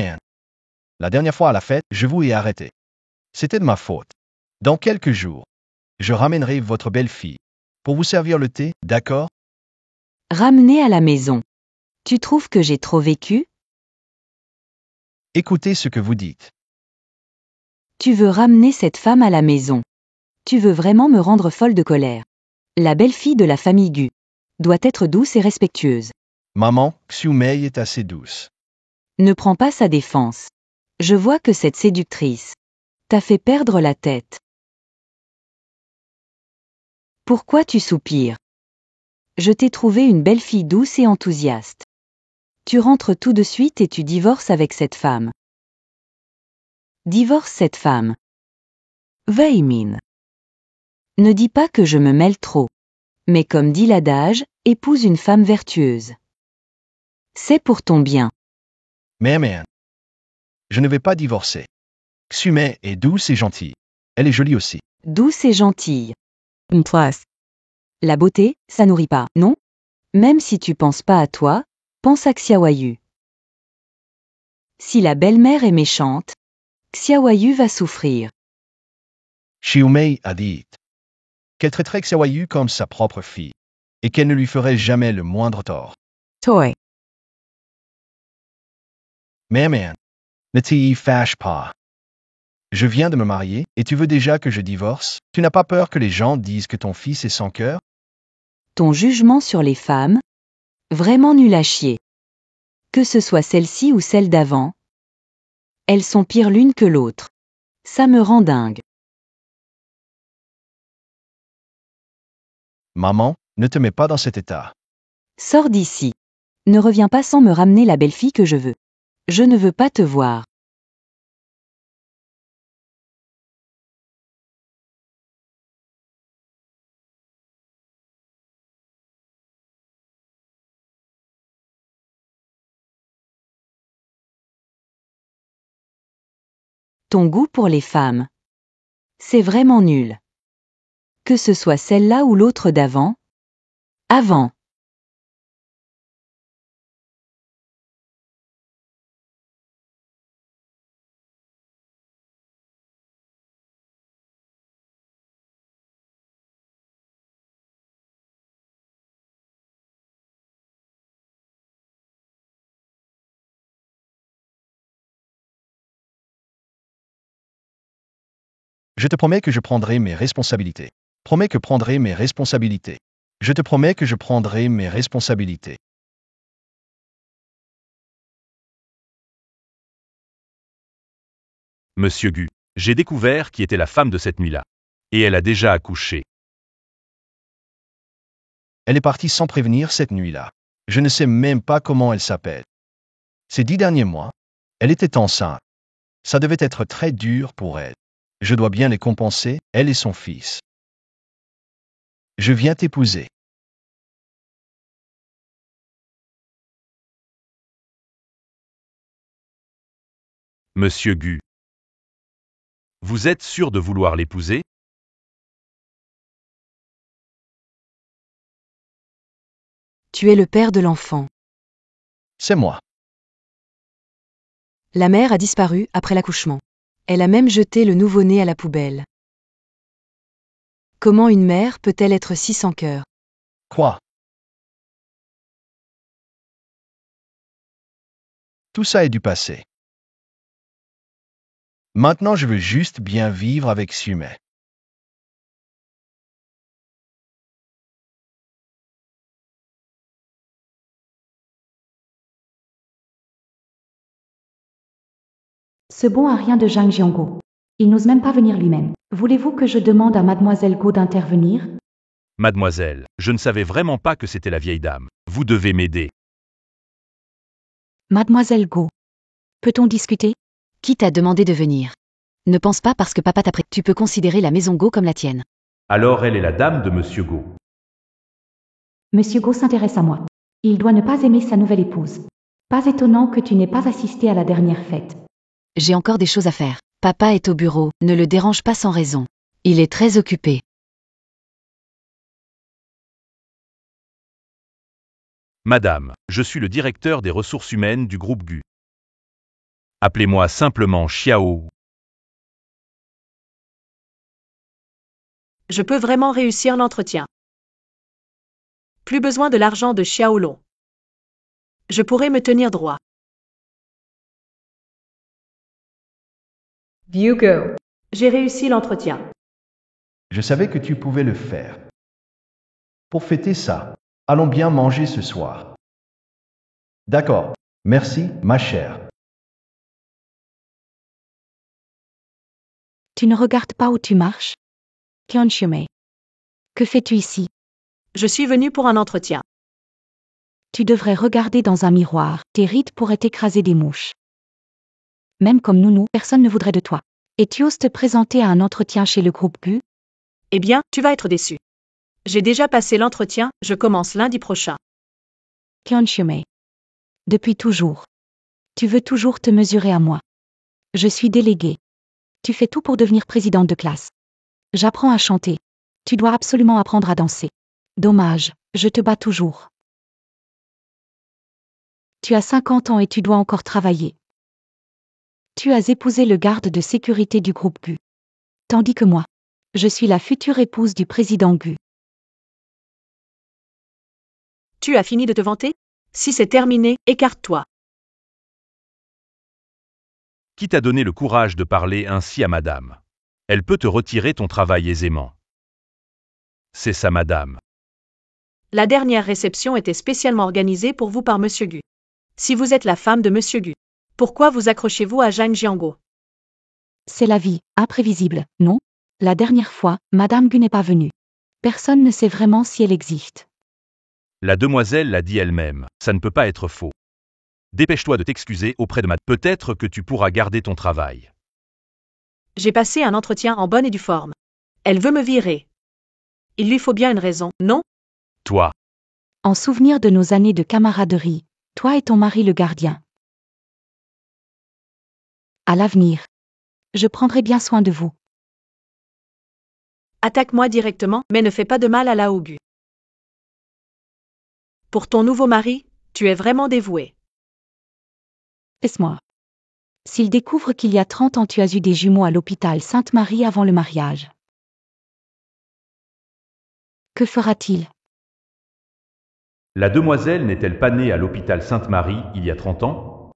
la dernière fois à la fête, je vous ai arrêté. C'était de ma faute. Dans quelques jours, je ramènerai votre belle-fille. Pour vous servir le thé, d'accord? Ramener à la maison. Tu trouves que j'ai trop vécu? Écoutez ce que vous dites. Tu veux ramener cette femme à la maison. Tu veux vraiment me rendre folle de colère. La belle-fille de la famille Gu doit être douce et respectueuse. Maman, Xiumei est assez douce. Ne prends pas sa défense. Je vois que cette séductrice t'a fait perdre la tête. Pourquoi tu soupires? Je t'ai trouvé une belle fille douce et enthousiaste. Tu rentres tout de suite et tu divorces avec cette femme. Divorce cette femme. Wémine. Ne dis pas que je me mêle trop. Mais comme dit l'adage, épouse une femme vertueuse. C'est pour ton bien. Mais, je ne vais pas divorcer. Xiumei est douce et gentille. Elle est jolie aussi. Douce et gentille. Plus. La beauté, ça nourrit pas, non? Même si tu penses pas à toi, pense à Xiaoyu. Si la belle-mère est méchante, Xiaoyu va souffrir. Xiumei a dit qu'elle traiterait Xiaoyu comme sa propre fille, et qu'elle ne lui ferait jamais le moindre tort. Toy. Mais, ne t'y fâche pas. Je viens de me marier, et tu veux déjà que je divorce? Tu n'as pas peur que les gens disent que ton fils est sans cœur? Ton jugement sur les femmes? Vraiment nul à chier. Que ce soit celle-ci ou celle d'avant, elles sont pires l'une que l'autre. Ça me rend dingue. Maman, ne te mets pas dans cet état. Sors d'ici. Ne reviens pas sans me ramener la belle-fille que je veux. Je ne veux pas te voir. Ton goût pour les femmes. C'est vraiment nul. Que ce soit celle-là ou l'autre d'avant. Avant. Je te promets que je prendrai mes responsabilités. Promets que prendrai mes responsabilités. Je te promets que je prendrai mes responsabilités. Monsieur Gu, j'ai découvert qui était la femme de cette nuit-là. Et elle a déjà accouché. Elle est partie sans prévenir cette nuit-là. Je ne sais même pas comment elle s'appelle. Ces 10 derniers mois, elle était enceinte. Ça devait être très dur pour elle. Je dois bien les compenser, elle et son fils. Je viens t'épouser. Monsieur Gu. Vous êtes sûr de vouloir l'épouser? Tu es le père de l'enfant. C'est moi. La mère a disparu après l'accouchement. Elle a même jeté le nouveau-né à la poubelle. Comment une mère peut-elle être si sans cœur? Quoi? Tout ça est du passé. Maintenant, je veux juste bien vivre avec Xiumei. Ce bon a rien de Zhang Jiango. Il n'ose même pas venir lui-même. Voulez-vous que je demande à Mademoiselle Go d'intervenir? Mademoiselle, je ne savais vraiment pas que c'était la vieille dame. Vous devez m'aider. Mademoiselle Go. Peut-on discuter? Qui t'a demandé de venir? Ne pense pas parce que papa t'a prêté. Tu peux considérer la maison Go comme la tienne. Alors elle est la dame de Monsieur Go. Monsieur Go s'intéresse à moi. Il doit ne pas aimer sa nouvelle épouse. Pas étonnant que tu n'aies pas assisté à la dernière fête. J'ai encore des choses à faire. Papa est au bureau, ne le dérange pas sans raison. Il est très occupé. Madame, je suis le directeur des ressources humaines du groupe GU. Appelez-moi simplement Xiao. Je peux vraiment réussir l'entretien. Plus besoin de l'argent de Xiaolong. Je pourrais me tenir droit. Vugo. J'ai réussi l'entretien. Je savais que tu pouvais le faire. Pour fêter ça, allons bien manger ce soir. D'accord. Merci, ma chère. Tu ne regardes pas où tu marches? Qian Xiumei. Que fais-tu ici? Je suis venu pour un entretien. Tu devrais regarder dans un miroir, tes rides pourraient écraser des mouches. Même comme nounou, personne ne voudrait de toi. Et tu oses te présenter à un entretien chez le groupe GU? Eh bien, tu vas être déçu. J'ai déjà passé l'entretien, je commence lundi prochain. Qian Xiumei. Depuis toujours. Tu veux toujours te mesurer à moi. Je suis déléguée. Tu fais tout pour devenir présidente de classe. J'apprends à chanter. Tu dois absolument apprendre à danser. Dommage, je te bats toujours. Tu as 50 ans et tu dois encore travailler. Tu as épousé le garde de sécurité du groupe GU. Tandis que moi, je suis la future épouse du président GU. Tu as fini de te vanter? Si c'est terminé, écarte-toi. Qui t'a donné le courage de parler ainsi à madame? Elle peut te retirer ton travail aisément. C'est ça, madame. La dernière réception était spécialement organisée pour vous par Monsieur Gu. Si vous êtes la femme de Monsieur Gu, pourquoi vous accrochez-vous à Zhang Jiango? C'est la vie, imprévisible, non? La dernière fois, Madame Gu n'est pas venue. Personne ne sait vraiment si elle existe. La demoiselle l'a dit elle-même, ça ne peut pas être faux. Dépêche-toi de t'excuser auprès de Peut-être que tu pourras garder ton travail. J'ai passé un entretien en bonne et due forme. Elle veut me virer. Il lui faut bien une raison, non? Toi, En souvenir de nos années de camaraderie, toi et ton mari le gardien. À l'avenir. Je prendrai bien soin de vous. Attaque-moi directement, mais ne fais pas de mal à Lao Gu. Pour ton nouveau mari, tu es vraiment dévoué. Laisse-moi. S'il découvre qu'il y a 30 ans tu as eu des jumeaux à l'hôpital Sainte-Marie avant le mariage. Que fera-t-il? la demoiselle n'est-elle pas née à l'hôpital Sainte-Marie il y a 30 ans?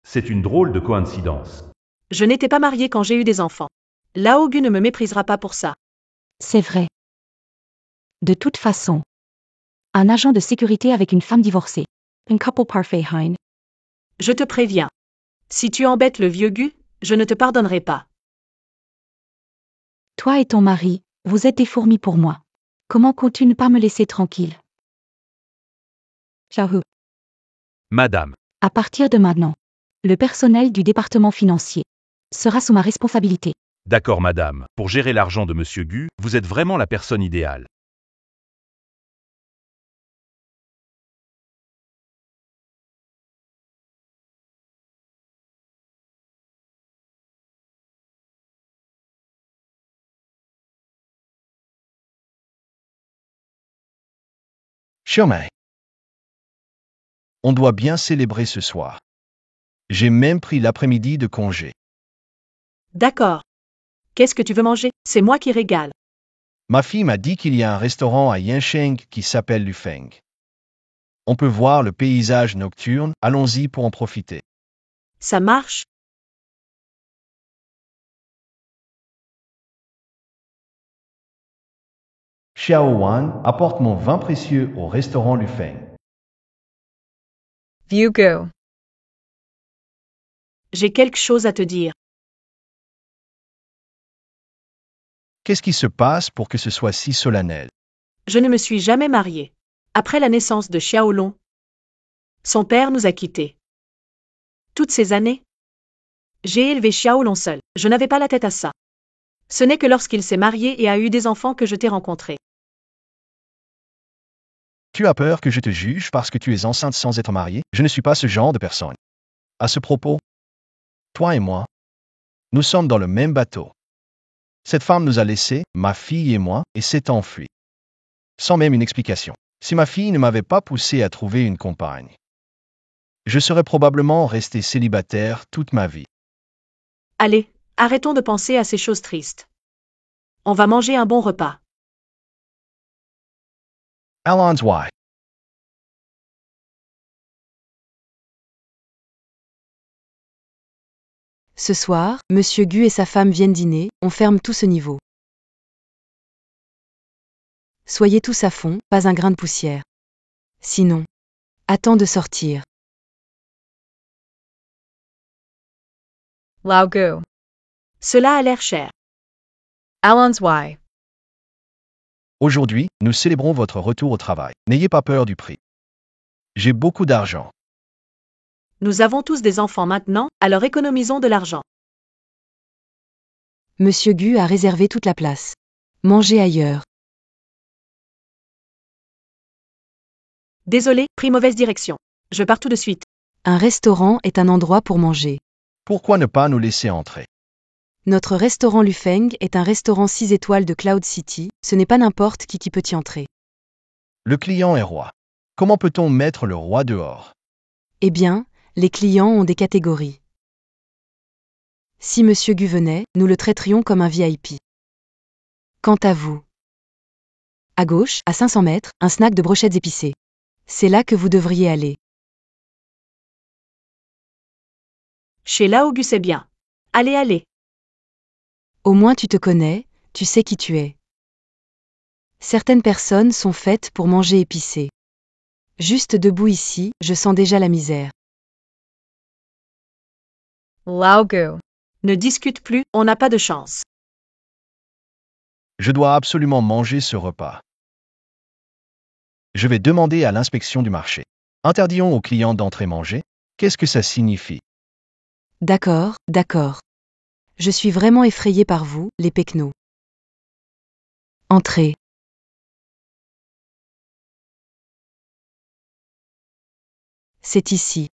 C'est une drôle de coïncidence. Je n'étais pas mariée quand j'ai eu des enfants. Lao Gu ne me méprisera pas pour ça. C'est vrai. De toute façon. Un agent de sécurité avec une femme divorcée. Un couple parfait, Hein. Je te préviens. Si tu embêtes le vieux Gu, je ne te pardonnerai pas. Toi et ton mari, vous êtes des fourmis pour moi. Comment comptes-tu ne pas me laisser tranquille? Xiaohu. Madame, À partir de maintenant, le personnel du département financier sera sous ma responsabilité. d'accord madame, pour gérer l'argent de Monsieur Gu, vous êtes vraiment la personne idéale. Xiaomei. On doit bien célébrer ce soir. J'ai même pris l'après-midi de congé. D'accord. Qu'est-ce que tu veux manger? C'est moi qui régale. Ma fille m'a dit qu'il y a un restaurant à Yansheng qui s'appelle Lufeng. On peut voir le paysage nocturne, allons-y pour en profiter. Ça marche? Xiao Wan, apporte mon vin précieux au restaurant Lufeng. View Gu. J'ai quelque chose à te dire. Qu'est-ce qui se passe pour que ce soit si solennel? Je ne me suis jamais mariée. Après la naissance de Xiaolong, son père nous a quittés. Toutes ces années, j'ai élevé Xiaolong seul. Je n'avais pas la tête à ça. Ce n'est que lorsqu'il s'est marié et a eu des enfants que je t'ai rencontré. Tu as peur que je te juge parce que tu es enceinte sans être mariée? Je ne suis pas ce genre de personne. À ce propos, toi et moi, nous sommes dans le même bateau. Cette femme nous a laissés, ma fille et moi, et s'est enfuie. Sans même une explication. Si ma fille ne m'avait pas poussé à trouver une compagne, je serais probablement resté célibataire toute ma vie. Allez, arrêtons de penser à ces choses tristes. On va manger un bon repas. Allons y. Ce soir, Monsieur Gu et sa femme viennent dîner, on ferme tout ce niveau. Soyez tous à fond, pas un grain de poussière. Sinon, attends de sortir. Lao Gu. Cela a l'air cher. Allons y. Aujourd'hui, nous célébrons votre retour au travail. N'ayez pas peur du prix. J'ai beaucoup d'argent. Nous avons tous des enfants maintenant, alors économisons de l'argent. Monsieur Gu a réservé toute la place. Mangez ailleurs. Désolé, pris mauvaise direction. Je pars tout de suite. Un restaurant est un endroit pour manger. Pourquoi ne pas nous laisser entrer? Notre restaurant Lufeng est un restaurant 6 étoiles de Cloud City, ce n'est pas n'importe qui peut y entrer. Le client est roi. Comment peut-on mettre le roi dehors? Eh bien, les clients ont des catégories. Si Monsieur Gu venait, nous le traiterions comme un VIP. Quant à vous. À gauche, à 500 mètres, un snack de brochettes épicées. C'est là que vous devriez aller. Chez Lao Gu c'est bien. Allez, allez. Au moins tu te connais, tu sais qui tu es. Certaines personnes sont faites pour manger épicé. Juste debout ici, je sens déjà la misère. Lao Gu. Ne discute plus, on n'a pas de chance. Je dois absolument manger ce repas. Je vais demander à l'inspection du marché. Interdisons aux clients d'entrer manger. Qu'est-ce que ça signifie? D'accord, d'accord. Je suis vraiment effrayé par vous, les pecnos. Entrez. C'est ici.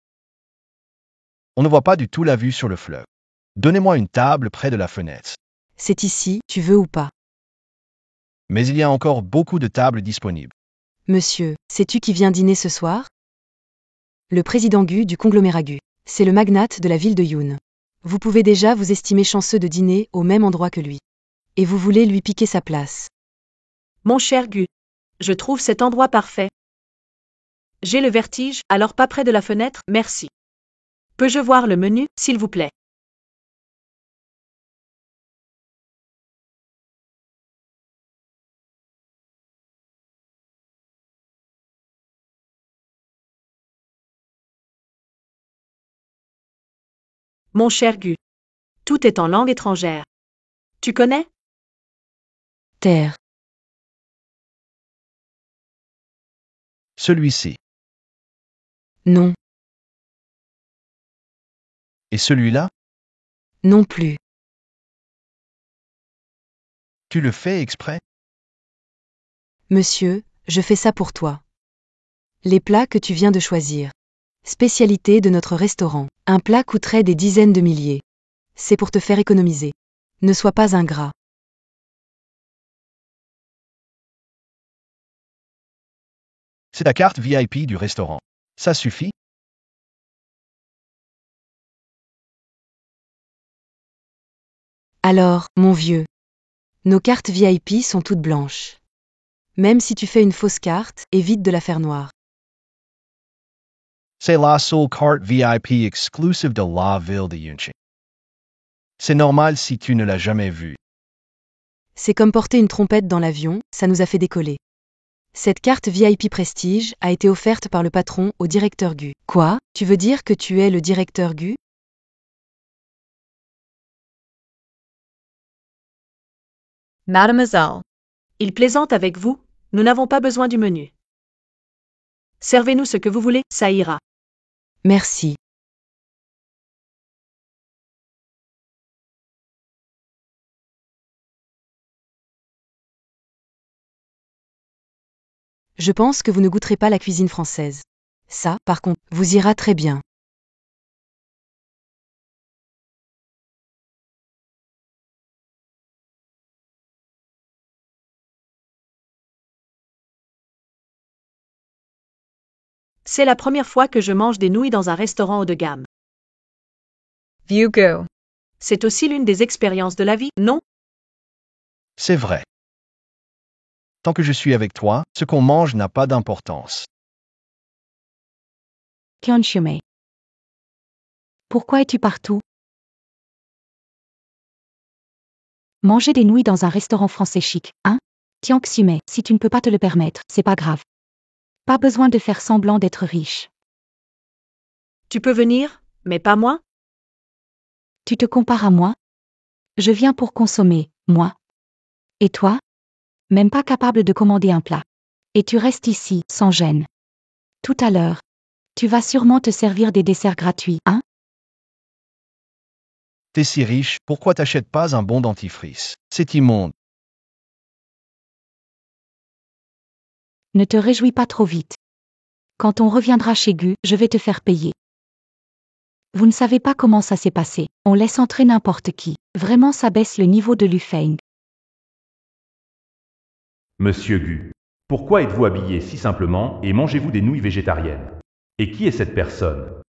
On ne voit pas du tout la vue sur le fleuve. Donnez-moi une table près de la fenêtre. C'est ici, tu veux ou pas. Mais il y a encore beaucoup de tables disponibles. Monsieur, sais-tu qui vient dîner ce soir? Le président Gu du conglomérat Gu. C'est le magnate de la ville de Yun. Vous pouvez déjà vous estimer chanceux de dîner au même endroit que lui. Et vous voulez lui piquer sa place. Mon cher Gu, je trouve cet endroit parfait. J'ai le vertige, alors pas près de la fenêtre, merci. Peux-je voir le menu, s'il vous plaît? Mon cher Gu. Tout est en langue étrangère. Tu connais? Terre. Celui-ci. Non. Et celui-là? Non plus. Tu le fais exprès? Monsieur, je fais ça pour toi. Les plats que tu viens de choisir. Spécialité de notre restaurant. Un plat coûterait des dizaines de milliers. C'est pour te faire économiser. Ne sois pas ingrat. C'est ta carte VIP du restaurant. Ça suffit? Alors, mon vieux. Nos cartes VIP sont toutes blanches. Même si tu fais une fausse carte, évite de la faire noire. C'est la seule carte VIP exclusive de la ville de Yunqing. C'est normal si tu ne l'as jamais vue. C'est comme porter une trompette dans l'avion, ça nous a fait décoller. Cette carte VIP Prestige a été offerte par le patron au directeur Gu. Quoi? Tu veux dire que tu es le directeur Gu? Mademoiselle. Il plaisante avec vous, nous n'avons pas besoin du menu. Servez-nous ce que vous voulez, ça ira. Merci. Je pense que vous ne goûterez pas la cuisine française. Ça, par contre, vous ira très bien. C'est la première fois que je mange des nouilles dans un restaurant haut de gamme. Vugo. C'est aussi l'une des expériences de la vie, non? C'est vrai. Tant que je suis avec toi, ce qu'on mange n'a pas d'importance. Kyonchume. Pourquoi es-tu partout? Manger des nouilles dans un restaurant français chic, hein? Tianxiume, si tu ne peux pas te le permettre, c'est pas grave. Pas besoin de faire semblant d'être riche. Tu peux venir, mais pas moi? Tu te compares à moi? Je viens pour consommer, moi. Et toi? Même pas capable de commander un plat. Et tu restes ici, sans gêne. Tout à l'heure. Tu vas sûrement te servir des desserts gratuits, hein? T'es si riche, pourquoi t'achètes pas un bon dentifrice? C'est immonde. Ne te réjouis pas trop vite. Quand on reviendra chez Gu, je vais te faire payer. Vous ne savez pas comment ça s'est passé. On laisse entrer n'importe qui. Vraiment, ça baisse le niveau de Lufeng. Monsieur Gu, pourquoi êtes-vous habillé si simplement et mangez-vous des nouilles végétariennes? Et qui est cette personne?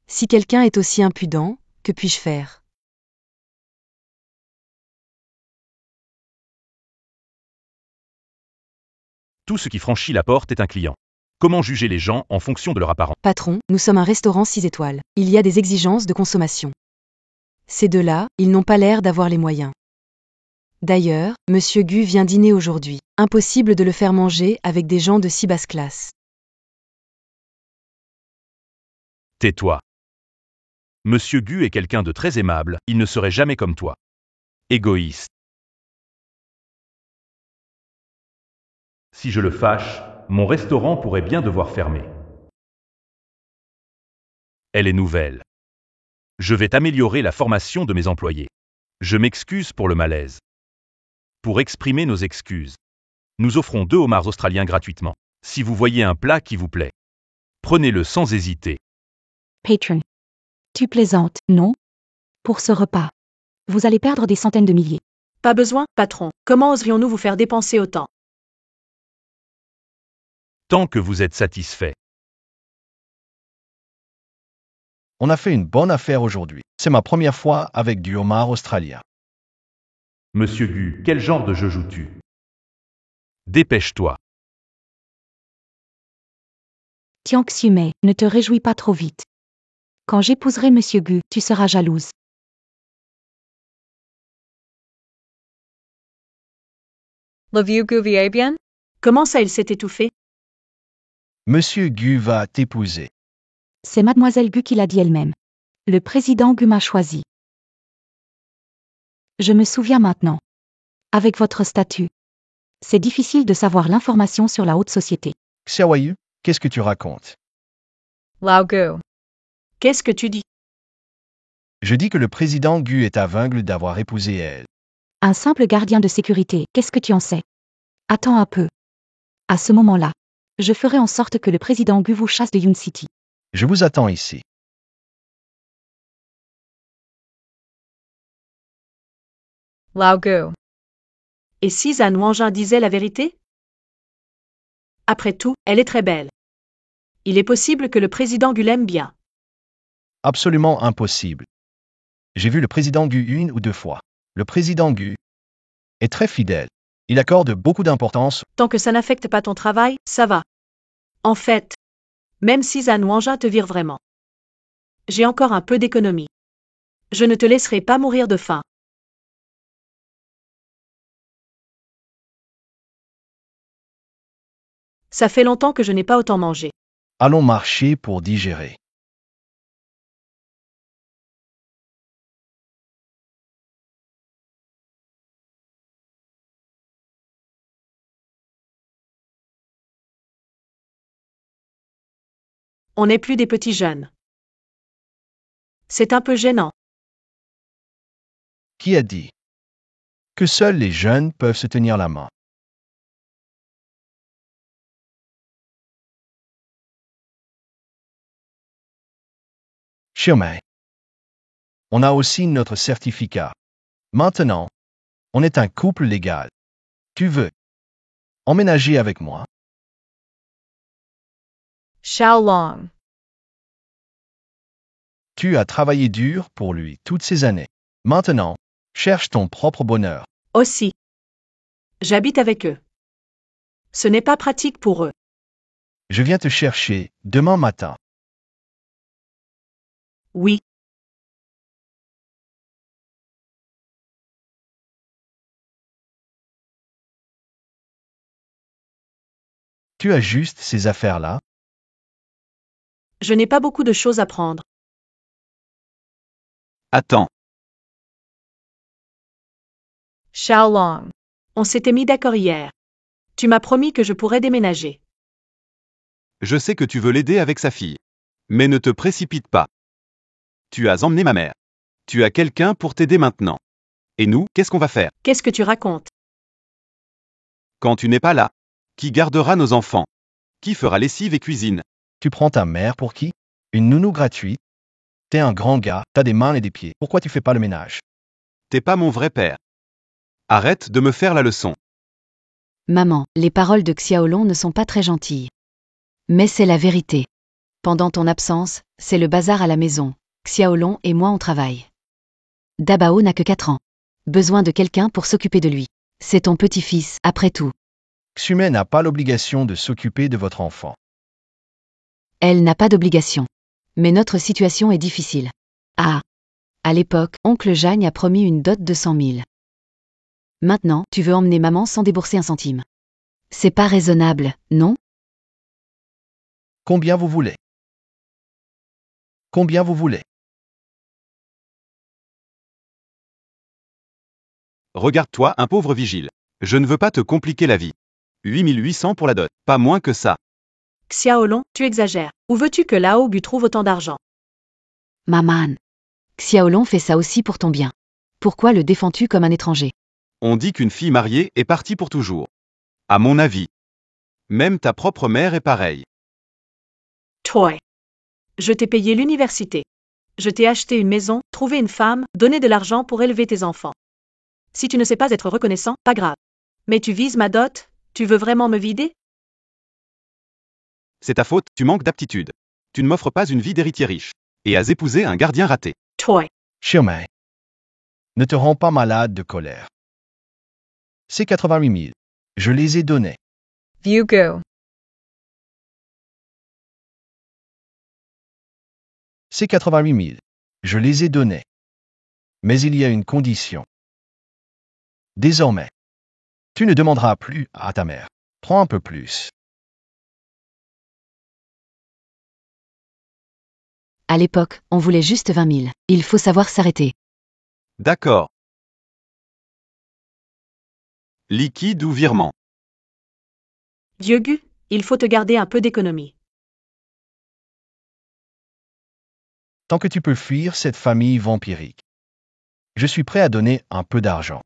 Si quelqu'un est aussi impudent, que puis-je faire? Tout ce qui franchit la porte est un client. Comment juger les gens en fonction de leur apparence? Patron, nous sommes un restaurant 6 étoiles. Il y a des exigences de consommation. Ces deux-là, ils n'ont pas l'air d'avoir les moyens. D'ailleurs, Monsieur Gu vient dîner aujourd'hui. Impossible de le faire manger avec des gens de si basse classe. Tais-toi. Monsieur Gu est quelqu'un de très aimable, il ne serait jamais comme toi. Égoïste. Si je le fâche, mon restaurant pourrait bien devoir fermer. Elle est nouvelle. Je vais améliorer la formation de mes employés. Je m'excuse pour le malaise. Pour exprimer nos excuses, nous offrons 2 homards australiens gratuitement. Si vous voyez un plat qui vous plaît, prenez-le sans hésiter. Patron. Tu plaisantes, non? Pour ce repas. Vous allez perdre des centaines de milliers. Pas besoin, patron. Comment oserions-nous vous faire dépenser autant? Tant que vous êtes satisfait. On a fait une bonne affaire aujourd'hui. C'est ma première fois avec du homard australien. Monsieur Gu, quel genre de jeu joues-tu? Dépêche-toi. Tianxiume, ne te réjouis pas trop vite. Quand j'épouserai Monsieur Gu, tu seras jalouse. Le vieux Gu vient bien? Comment ça il s'est étouffé? Monsieur Gu va t'épouser. C'est Mademoiselle Gu qui l'a dit elle-même. Le président Gu m'a choisi. Je me souviens maintenant. Avec votre statut. C'est difficile de savoir l'information sur la haute société. Xiaoyu, qu'est-ce que tu racontes? Lao Gu. Qu'est-ce que tu dis? Je dis que le président Gu est aveugle d'avoir épousé elle. Un simple gardien de sécurité, qu'est-ce que tu en sais? Attends un peu. À ce moment-là, je ferai en sorte que le président Gu vous chasse de Yun City. Je vous attends ici. Lao Gu. Et si Zhan Wanjin disait la vérité? Après tout, elle est très belle. Il est possible que le président Gu l'aime bien. Absolument impossible. J'ai vu le président Gu 1 ou 2 fois. Le président Gu est très fidèle. Il accorde beaucoup d'importance. Tant que ça n'affecte pas ton travail, ça va. En fait, même si Zhan Wanjin te vire vraiment. J'ai encore un peu d'économie. Je ne te laisserai pas mourir de faim. Ça fait longtemps que je n'ai pas autant mangé. Allons marcher pour digérer. On n'est plus des petits jeunes. C'est un peu gênant. Qui a dit que seuls les jeunes peuvent se tenir la main? Chemin. On a aussi notre certificat. Maintenant, on est un couple légal. Tu veux emménager avec moi? Xiaolong. Tu as travaillé dur pour lui toutes ces années. Maintenant, cherche ton propre bonheur. Aussi. J'habite avec eux. Ce n'est pas pratique pour eux. Je viens te chercher demain matin. Oui. Tu as juste ces affaires-là? Je n'ai pas beaucoup de choses à prendre. Attends. Xiaolong. On s'était mis d'accord hier. Tu m'as promis que je pourrais déménager. Je sais que tu veux l'aider avec sa fille. Mais ne te précipite pas. Tu as emmené ma mère. Tu as quelqu'un pour t'aider maintenant. Et nous, qu'est-ce qu'on va faire? Qu'est-ce que tu racontes? Quand tu n'es pas là, qui gardera nos enfants? Qui fera lessive et cuisine? Tu prends ta mère pour qui? Une nounou gratuite? T'es un grand gars, t'as des mains et des pieds. Pourquoi tu fais pas le ménage? T'es pas mon vrai père. Arrête de me faire la leçon. Maman, les paroles de Xiaolong ne sont pas très gentilles. Mais c'est la vérité. Pendant ton absence, c'est le bazar à la maison. Xiaolong et moi on travaille. Dabao n'a que 4 ans. Besoin de quelqu'un pour s'occuper de lui. C'est ton petit-fils, après tout. Xume n'a pas l'obligation de s'occuper de votre enfant. Elle n'a pas d'obligation. Mais notre situation est difficile. Ah. À l'époque, oncle Jagne a promis une dot de 100 000. Maintenant, tu veux emmener maman sans débourser un centime. C'est pas raisonnable, non? Combien vous voulez? Combien vous voulez? Regarde-toi, un pauvre vigile. Je ne veux pas te compliquer la vie. 8800 pour la dot, pas moins que ça. Xiaolong, tu exagères. Où veux-tu que Lao Gu trouve autant d'argent? Maman. Xiaolong fait ça aussi pour ton bien. Pourquoi le défends-tu comme un étranger? On dit qu'une fille mariée est partie pour toujours. À mon avis. Même ta propre mère est pareille. Toi. Je t'ai payé l'université. Je t'ai acheté une maison, trouvé une femme, donné de l'argent pour élever tes enfants. Si tu ne sais pas être reconnaissant, pas grave. Mais tu vises ma dot? Tu veux vraiment me vider? C'est ta faute, tu manques d'aptitude. Tu ne m'offres pas une vie d'héritier riche. Et as épousé un gardien raté. Toi. Chemin. Ne te rends pas malade de colère. C'est 88 000. Je les ai donnés. Vugo. C'est 88 000. Je les ai donnés. Mais il y a une condition. Désormais, tu ne demanderas plus à ta mère. Prends un peu plus. À l'époque, on voulait juste 20 000. Il faut savoir s'arrêter. D'accord. Liquide ou virement? Vieux Gu, il faut te garder un peu d'économie. Tant que tu peux fuir cette famille vampirique. Je suis prêt à donner un peu d'argent.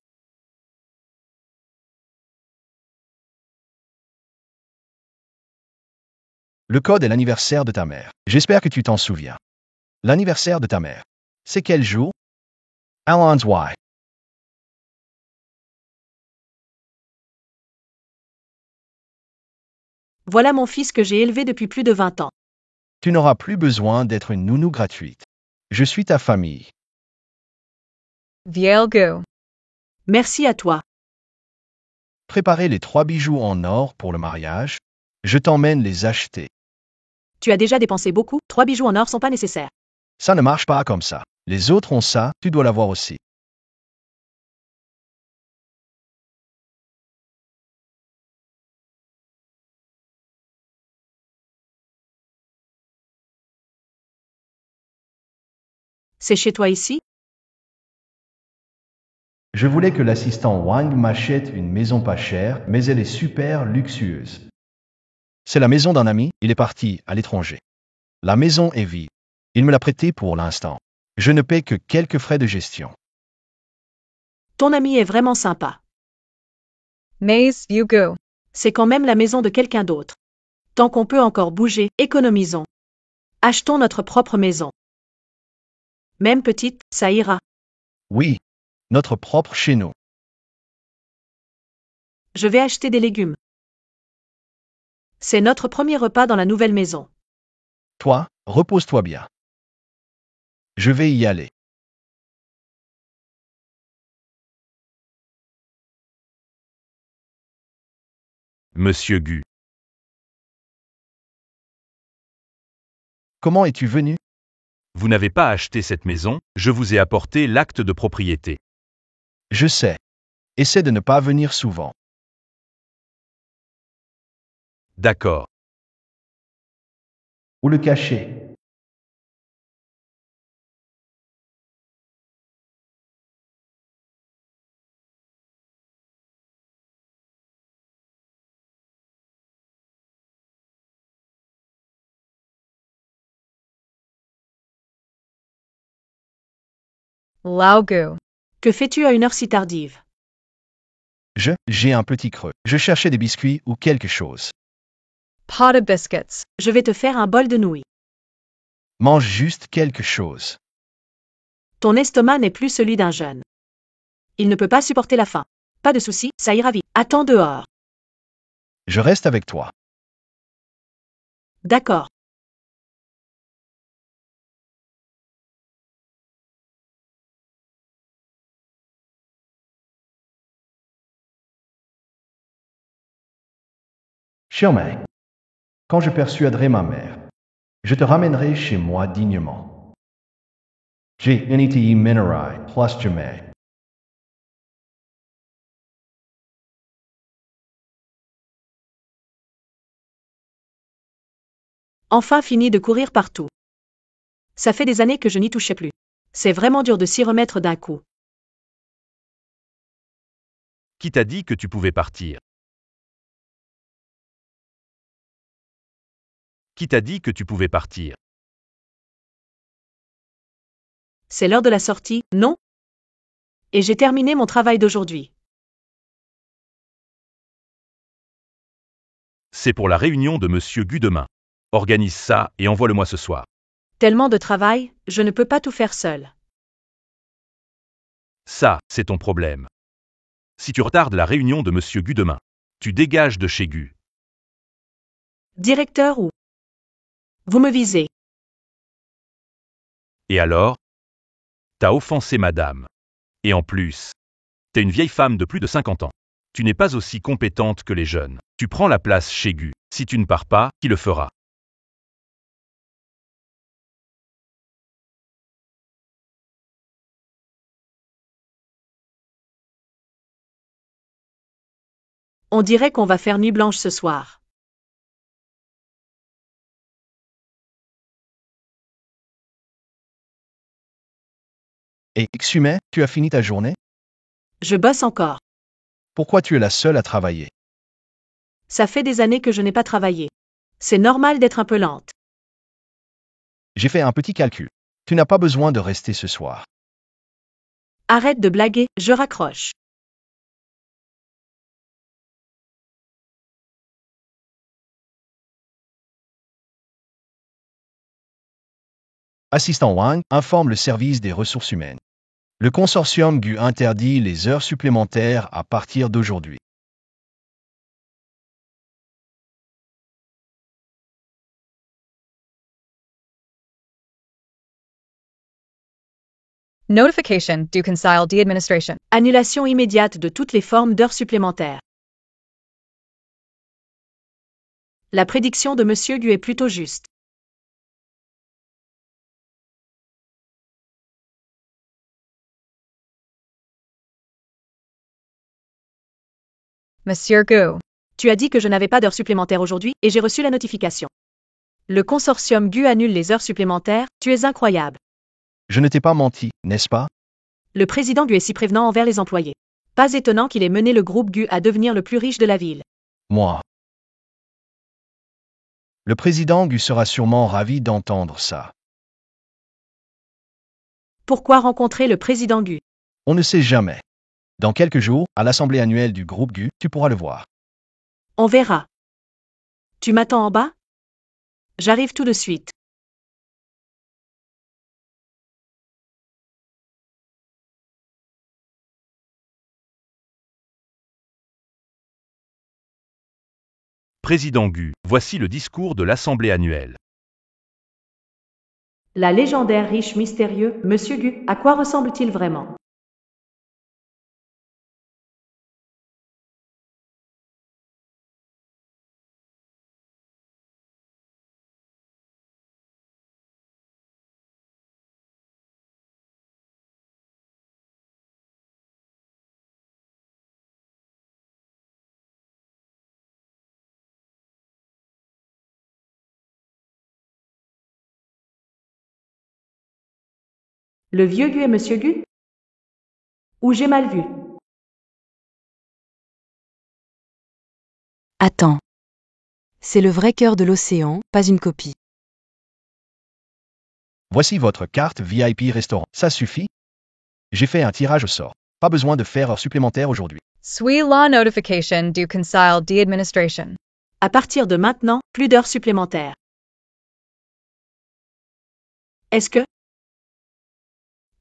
Le code est l'anniversaire de ta mère. J'espère que tu t'en souviens. L'anniversaire de ta mère. C'est quel jour? Alon's Y. Voilà mon fils que j'ai élevé depuis plus de 20 ans. Tu n'auras plus besoin d'être une nounou gratuite. Je suis ta famille. Viel Gu. Merci à toi. Préparer les 3 bijoux en or pour le mariage. Je t'emmène les acheter. Tu as déjà dépensé beaucoup, 3 bijoux en or sont pas nécessaires. Ça ne marche pas comme ça. Les autres ont ça, tu dois l'avoir aussi. C'est chez toi ici? Je voulais que l'assistant Wang m'achète une maison pas chère, mais elle est super luxueuse. C'est la maison d'un ami, il est parti à l'étranger. La maison est vide. Il me l'a prêtée pour l'instant. Je ne paie que quelques frais de gestion. Ton ami est vraiment sympa. Maze Yugu. C'est quand même la maison de quelqu'un d'autre. Tant qu'on peut encore bouger, économisons. Achetons notre propre maison. Même petite, ça ira. Oui, notre propre chez nous. Je vais acheter des légumes. C'est notre premier repas dans la nouvelle maison. Toi, repose-toi bien. Je vais y aller. Monsieur Gu. Comment es-tu venu? Vous n'avez pas acheté cette maison, je vous ai apporté l'acte de propriété. Je sais. Essaie de ne pas venir souvent. D'accord. Où le cacher? Lao Gu. Que fais-tu à une heure si tardive? J'ai un petit creux. Je cherchais des biscuits ou quelque chose. Pot of biscuits. Je vais te faire un bol de nouilles. Mange juste quelque chose. Ton estomac n'est plus celui d'un jeune. Il ne peut pas supporter la faim. Pas de souci, ça ira vite. Attends dehors. Je reste avec toi. D'accord. Xiaomei, quand je persuaderai ma mère, je te ramènerai chez moi dignement. J'ai Unity Minerai plus jamais. Enfin fini de courir partout. Ça fait des années que je n'y touchais plus. C'est vraiment dur de s'y remettre d'un coup. Qui t'a dit que tu pouvais partir? Qui t'a dit que tu pouvais partir? C'est l'heure de la sortie, non? Et j'ai terminé mon travail d'aujourd'hui. C'est pour la réunion de Monsieur Gu demain. Organise ça et envoie-le-moi ce soir. Tellement de travail, je ne peux pas tout faire seul. Ça, c'est ton problème. Si tu retardes la réunion de Monsieur Gu demain, tu dégages de chez Gu. Directeur ou? Vous me visez. Et alors? T'as offensé madame. Et en plus, t'es une vieille femme de plus de 50 ans. Tu n'es pas aussi compétente que les jeunes. Tu prends la place chez Gu. Si tu ne pars pas, qui le fera? On dirait qu'on va faire nuit blanche ce soir. Et Xumei, tu as fini ta journée? Je bosse encore. Pourquoi tu es la seule à travailler? Ça fait des années que je n'ai pas travaillé. C'est normal d'être un peu lente. J'ai fait un petit calcul. Tu n'as pas besoin de rester ce soir. Arrête de blaguer, je raccroche. Assistant Wang informe le service des ressources humaines. Le consortium Gu interdit les heures supplémentaires à partir d'aujourd'hui. Notification du Conseil d'administration. Annulation immédiate de toutes les formes d'heures supplémentaires. La prédiction de Monsieur Gu est plutôt juste. Monsieur Gu. Tu as dit que je n'avais pas d'heures supplémentaires aujourd'hui et j'ai reçu la notification. Le consortium Gu annule les heures supplémentaires, tu es incroyable. Je ne t'ai pas menti, n'est-ce pas? Le président Gu est si prévenant envers les employés. Pas étonnant qu'il ait mené le groupe Gu à devenir le plus riche de la ville. Moi. Le président Gu sera sûrement ravi d'entendre ça. Pourquoi rencontrer le président Gu? On ne sait jamais. Dans quelques jours, à l'assemblée annuelle du groupe Gu, tu pourras le voir. On verra. Tu m'attends en bas? J'arrive tout de suite. Président Gu, voici le discours de l'Assemblée annuelle. La légendaire riche mystérieux, Monsieur Gu, à quoi ressemble-t-il vraiment? Le vieux Gu est Monsieur Gu? Ou j'ai mal vu? Attends. C'est le vrai cœur de l'océan, pas une copie. Voici votre carte VIP restaurant. Ça suffit? J'ai fait un tirage au sort. Pas besoin de faire heures supplémentaires aujourd'hui. Suis la notification du Conseil d'administration. À partir de maintenant, plus d'heures supplémentaires. Est-ce que...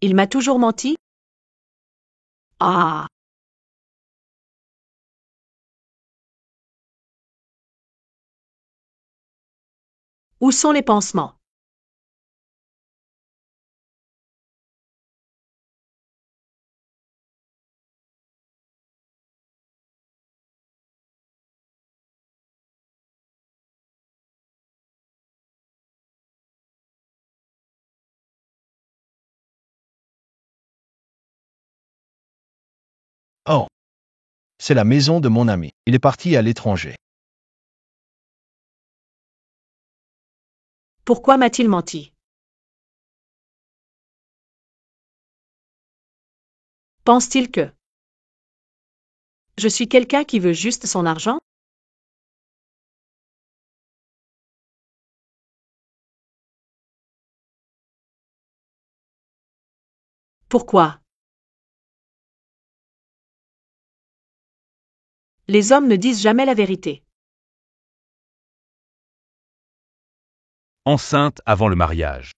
Il m'a toujours menti? Ah! Où sont les pansements? Oh. C'est la maison de mon ami. Il est parti à l'étranger. Pourquoi m'a-t-il menti? Pense-t-il que je suis quelqu'un qui veut juste son argent? Pourquoi? Les hommes ne disent jamais la vérité. Enceinte avant le mariage.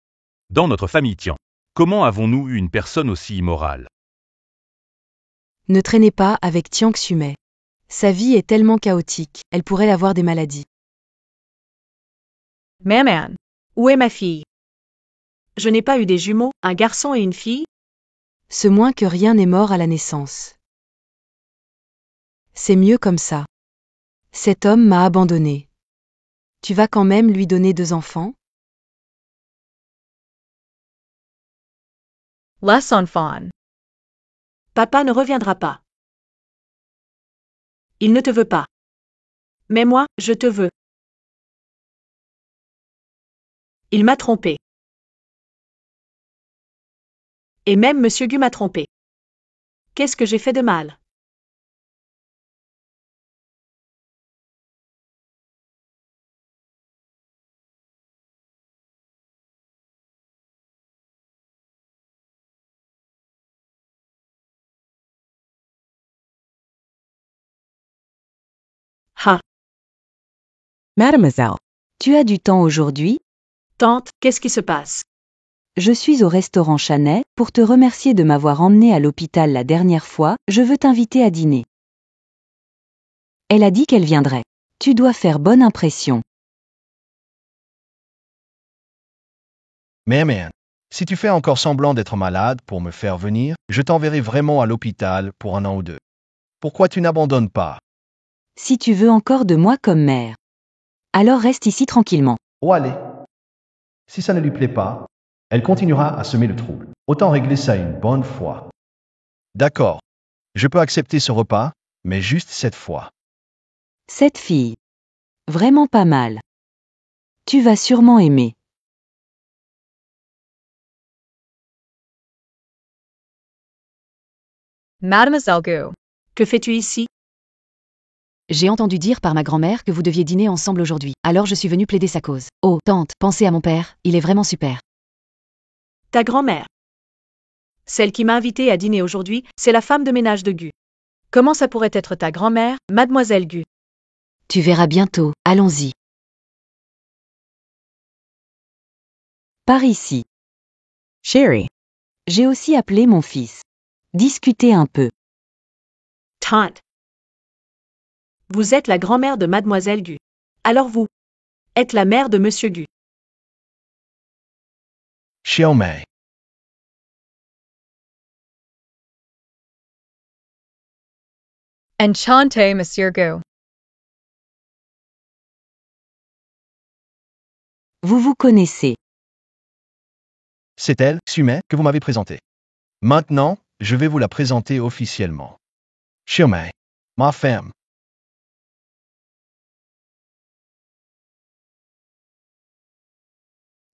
Dans notre famille Tian, comment avons-nous eu une personne aussi immorale? Ne traînez pas avec Tiang Xume. Sa vie est tellement chaotique, elle pourrait avoir des maladies. Maman. Où est ma fille? Je n'ai pas eu des jumeaux, un garçon et une fille? Ce moins que rien n'est mort à la naissance. C'est mieux comme ça. Cet homme m'a abandonné. Tu vas quand même lui donner 2 enfants? Les enfants. Papa ne reviendra pas. Il ne te veut pas. Mais moi, je te veux. Il m'a trompé. Et même Monsieur Gu m'a trompé. Qu'est-ce que j'ai fait de mal? Ah! Mademoiselle. Tu as du temps aujourd'hui? Tante, qu'est-ce qui se passe? Je suis au restaurant Chanet, pour te remercier de m'avoir emmené à l'hôpital la dernière fois, je veux t'inviter à dîner. Elle a dit qu'elle viendrait. Tu dois faire bonne impression. Maman. Si tu fais encore semblant d'être malade pour me faire venir, je t'enverrai vraiment à l'hôpital pour 1 an ou 2. Pourquoi tu n'abandonnes pas? Si tu veux encore de moi comme mère. Alors reste ici tranquillement. Oh allez. Si ça ne lui plaît pas, elle continuera à semer le trouble. Autant régler ça une bonne fois. D'accord. Je peux accepter ce repas, mais juste cette fois. Cette fille. Vraiment pas mal. Tu vas sûrement aimer. Mademoiselle Gu. Que fais-tu ici? J'ai entendu dire par ma grand-mère que vous deviez dîner ensemble aujourd'hui, alors je suis venue plaider sa cause. Oh, tante, pensez à mon père, il est vraiment super. Ta grand-mère. Celle qui m'a invitée à dîner aujourd'hui, c'est la femme de ménage de Gu. Comment ça pourrait être ta grand-mère, mademoiselle Gu? Tu verras bientôt, allons-y. Par ici. Sherry. J'ai aussi appelé mon fils. Discuter un peu. Tante. Vous êtes la grand-mère de mademoiselle Gu. Alors vous êtes la mère de monsieur Gu. Xiaomei. Enchanté, Monsieur Gu. Vous vous connaissez. C'est elle, Xiaomei, que vous m'avez présentée. Maintenant, je vais vous la présenter officiellement. Xiaomei. Ma femme.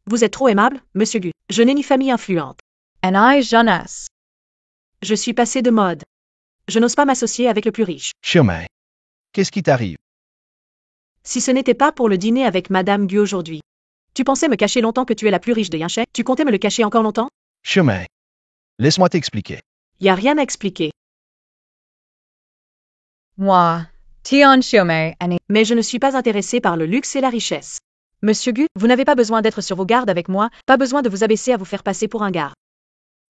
Vous êtes trop aimable, monsieur Gu. Je n'ai ni famille influente. And I jeunesse. Je suis passé de mode. Je n'ose pas m'associer avec le plus riche. Xiaomei. Qu'est-ce qui t'arrive? Si ce n'était pas pour le dîner avec madame Gu aujourd'hui. Tu pensais me cacher longtemps que tu es la plus riche de Yinsheng? Tu comptais me le cacher encore longtemps? Xiaomei. Laisse-moi t'expliquer. Y a rien à expliquer. Moi, Tian Xiaomei, and Mais je ne suis pas intéressé par le luxe et la richesse. Monsieur Gu, vous n'avez pas besoin d'être sur vos gardes avec moi, pas besoin de vous abaisser à vous faire passer pour un gars.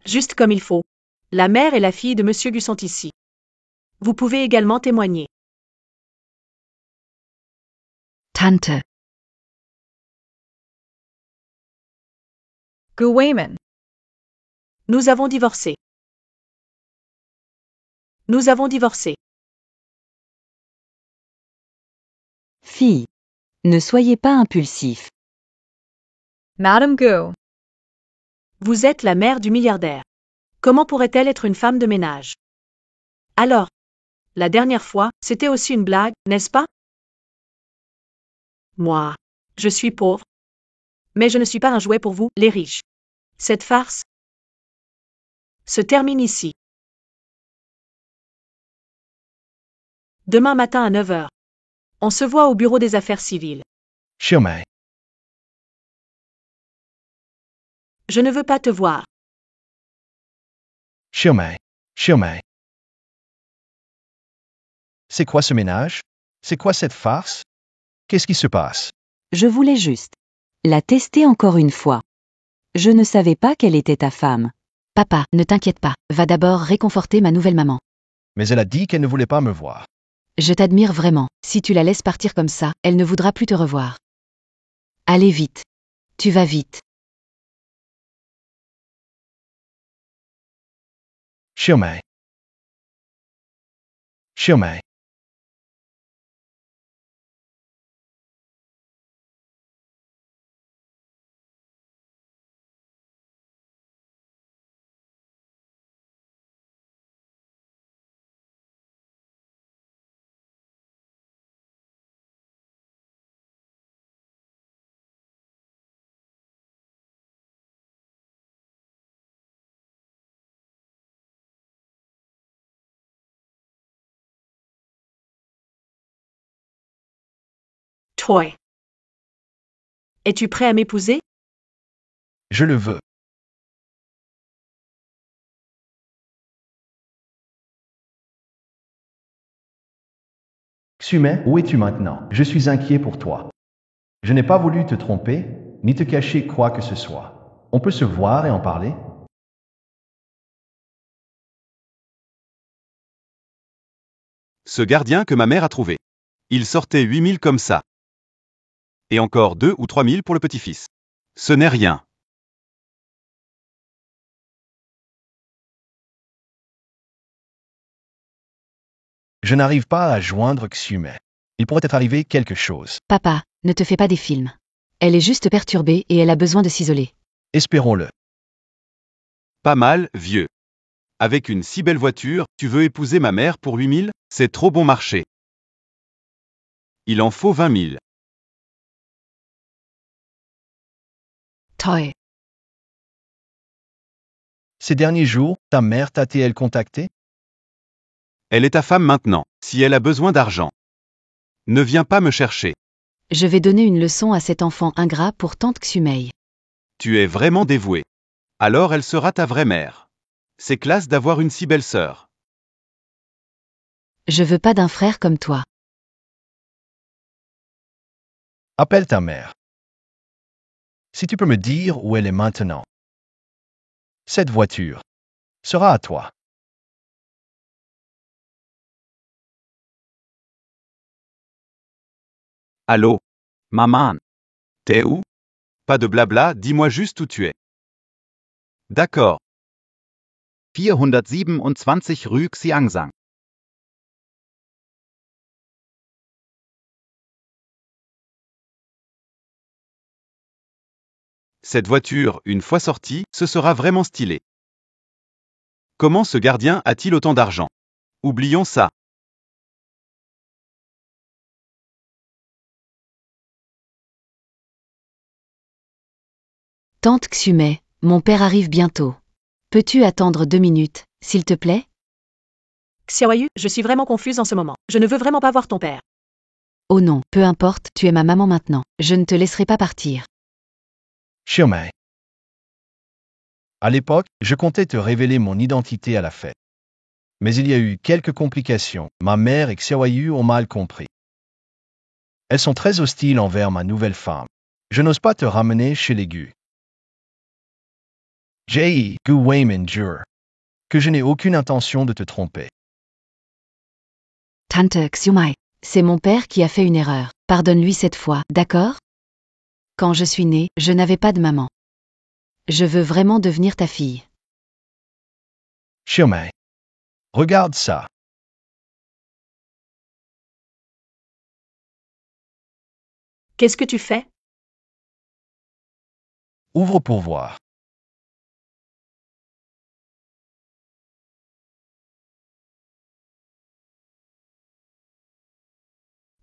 Juste comme il faut. La mère et la fille de monsieur Gu sont ici. Vous pouvez également témoigner. Tante. Gu Weiman. Nous avons divorcé. Nous avons divorcé. Fille. Ne soyez pas impulsif. Madame Gu. Vous êtes la mère du milliardaire. Comment pourrait-elle être une femme de ménage? Alors, la dernière fois, c'était aussi une blague, n'est-ce pas? Moi, je suis pauvre. Mais je ne suis pas un jouet pour vous, les riches. Cette farce se termine ici. Demain matin à 9 h. On se voit au bureau des affaires civiles. Xiaomei. Je ne veux pas te voir. Xiaomei. Xiaomei. C'est quoi ce ménage? C'est quoi cette farce? Qu'est-ce qui se passe? Je voulais juste la tester encore une fois. Je ne savais pas qu'elle était ta femme. Papa, ne t'inquiète pas, va d'abord réconforter ma nouvelle maman. Mais elle a dit qu'elle ne voulait pas me voir. Je t'admire vraiment. Si tu la laisses partir comme ça, elle ne voudra plus te revoir. Allez vite. Tu vas vite. Xiaomei. Xiaomei. Toy. Es-tu prêt à m'épouser? Je le veux. Xiaomei, où es-tu maintenant? Je suis inquiet pour toi. Je n'ai pas voulu te tromper, ni te cacher quoi que ce soit. On peut se voir et en parler? Ce gardien que ma mère a trouvé. Il sortait 8000 comme ça. Et encore 2 ou 3000 pour le petit-fils. Ce n'est rien. Je n'arrive pas à joindre Xiumei. Il pourrait être arrivé quelque chose. Papa, ne te fais pas des films. Elle est juste perturbée et elle a besoin de s'isoler. Espérons-le. Pas mal, vieux. Avec une si belle voiture, tu veux épouser ma mère pour 8000 ? C'est trop bon marché. Il en faut 20 000. Toi. Ces derniers jours, ta mère t'a-t-elle contacté? Elle est ta femme maintenant, si elle a besoin d'argent. Ne viens pas me chercher. Je vais donner une leçon à cet enfant ingrat pour tante Xiumei. Tu es vraiment dévoué. Alors elle sera ta vraie mère. C'est classe d'avoir une si belle sœur. Je veux pas d'un frère comme toi. Appelle ta mère. Si tu peux me dire où elle est maintenant. Cette voiture sera à toi. Allô? Maman. T'es où? Pas de blabla, dis-moi juste où tu es. D'accord. 427 Rue Xiangsang. Cette voiture, une fois sortie, ce sera vraiment stylé. Comment ce gardien a-t-il autant d'argent? Oublions ça. Tante Xiumei, mon père arrive bientôt. Peux-tu attendre 2 minutes, s'il te plaît? Xiaoyu, je suis vraiment confuse en ce moment. Je ne veux vraiment pas voir ton père. Oh non, peu importe, tu es ma maman maintenant. Je ne te laisserai pas partir. Xiumei. À l'époque, je comptais te révéler mon identité à la fête. Mais il y a eu quelques complications. Ma mère et Xiaoyu ont mal compris. Elles sont très hostiles envers ma nouvelle femme. Je n'ose pas te ramener chez les Gu. J.E. Gu Weimin jure que je n'ai aucune intention de te tromper. Tante Xiumei, c'est mon père qui a fait une erreur. Pardonne-lui cette fois, d'accord? Quand je suis née, je n'avais pas de maman. Je veux vraiment devenir ta fille. Xiumei. Regarde ça. Qu'est-ce que tu fais? Ouvre pour voir.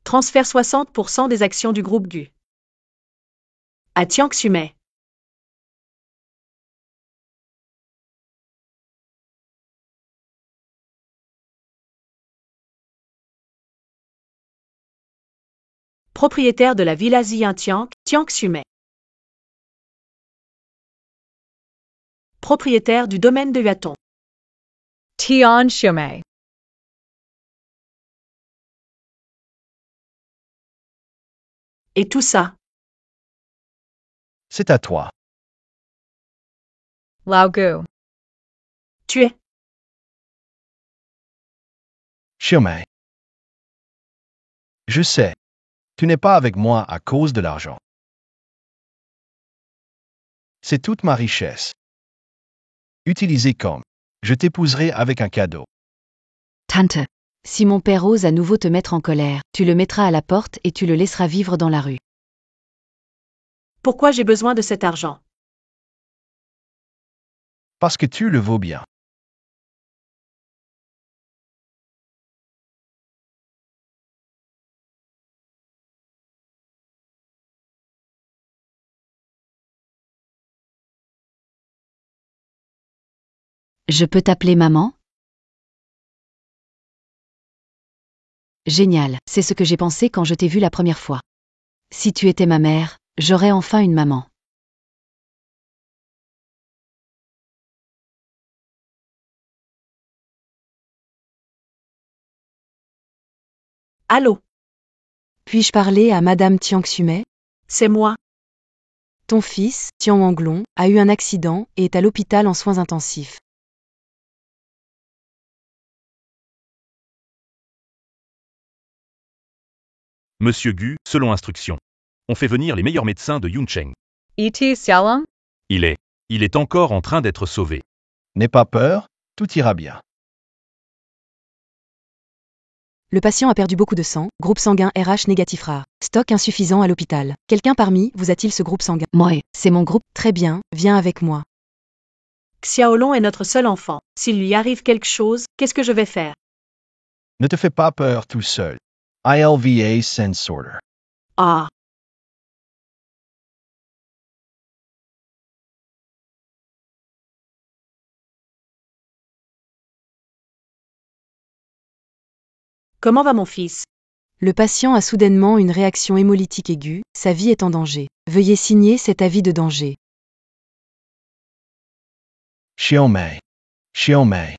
Transfère 60% des actions du groupe Gu. À Tiang Xiumei. Propriétaire de la villa Ziyin-Tiang, Tiang Xiumei. Propriétaire du domaine de Huaton. Tian Xiumei. Et tout ça, C'est à toi. Lao Gu. tu es. Xiumei. Je sais. Tu n'es pas avec moi à cause de l'argent. C'est toute ma richesse. Utilisée comme je t'épouserai avec un cadeau. Tante, si mon père ose à nouveau te mettre en colère, tu le mettras à la porte et tu le laisseras vivre dans la rue. Pourquoi j'ai besoin de cet argent? Parce que tu le vaux bien. Je peux t'appeler maman? Génial, c'est ce que j'ai pensé quand je t'ai vue la première fois. Si tu étais ma mère, j'aurais enfin une maman. Allô? Puis-je parler à Madame Tiang Xiumei? C'est moi. Ton fils, Tian Wanglong, a eu un accident et est à l'hôpital en soins intensifs. Monsieur Gu, selon instruction. On fait venir les meilleurs médecins de Yuncheng. E.T. Xiaolong? Il est encore en train d'être sauvé. N'aie pas peur, tout ira bien. Le patient a perdu beaucoup de sang, groupe sanguin RH négatif rare. Stock insuffisant à l'hôpital. Quelqu'un parmi vous a-t-il ce groupe sanguin? Moi, c'est mon groupe. Très bien, viens avec moi. Xiaolong est notre seul enfant. S'il lui arrive quelque chose, qu'est-ce que je vais faire? Ne te fais pas peur tout seul. ILVA Sense Sorter. Ah. Comment va mon fils? Le patient a soudainement une réaction hémolytique aiguë, sa vie est en danger. Veuillez signer cet avis de danger. Xiaomei. Xiaomei.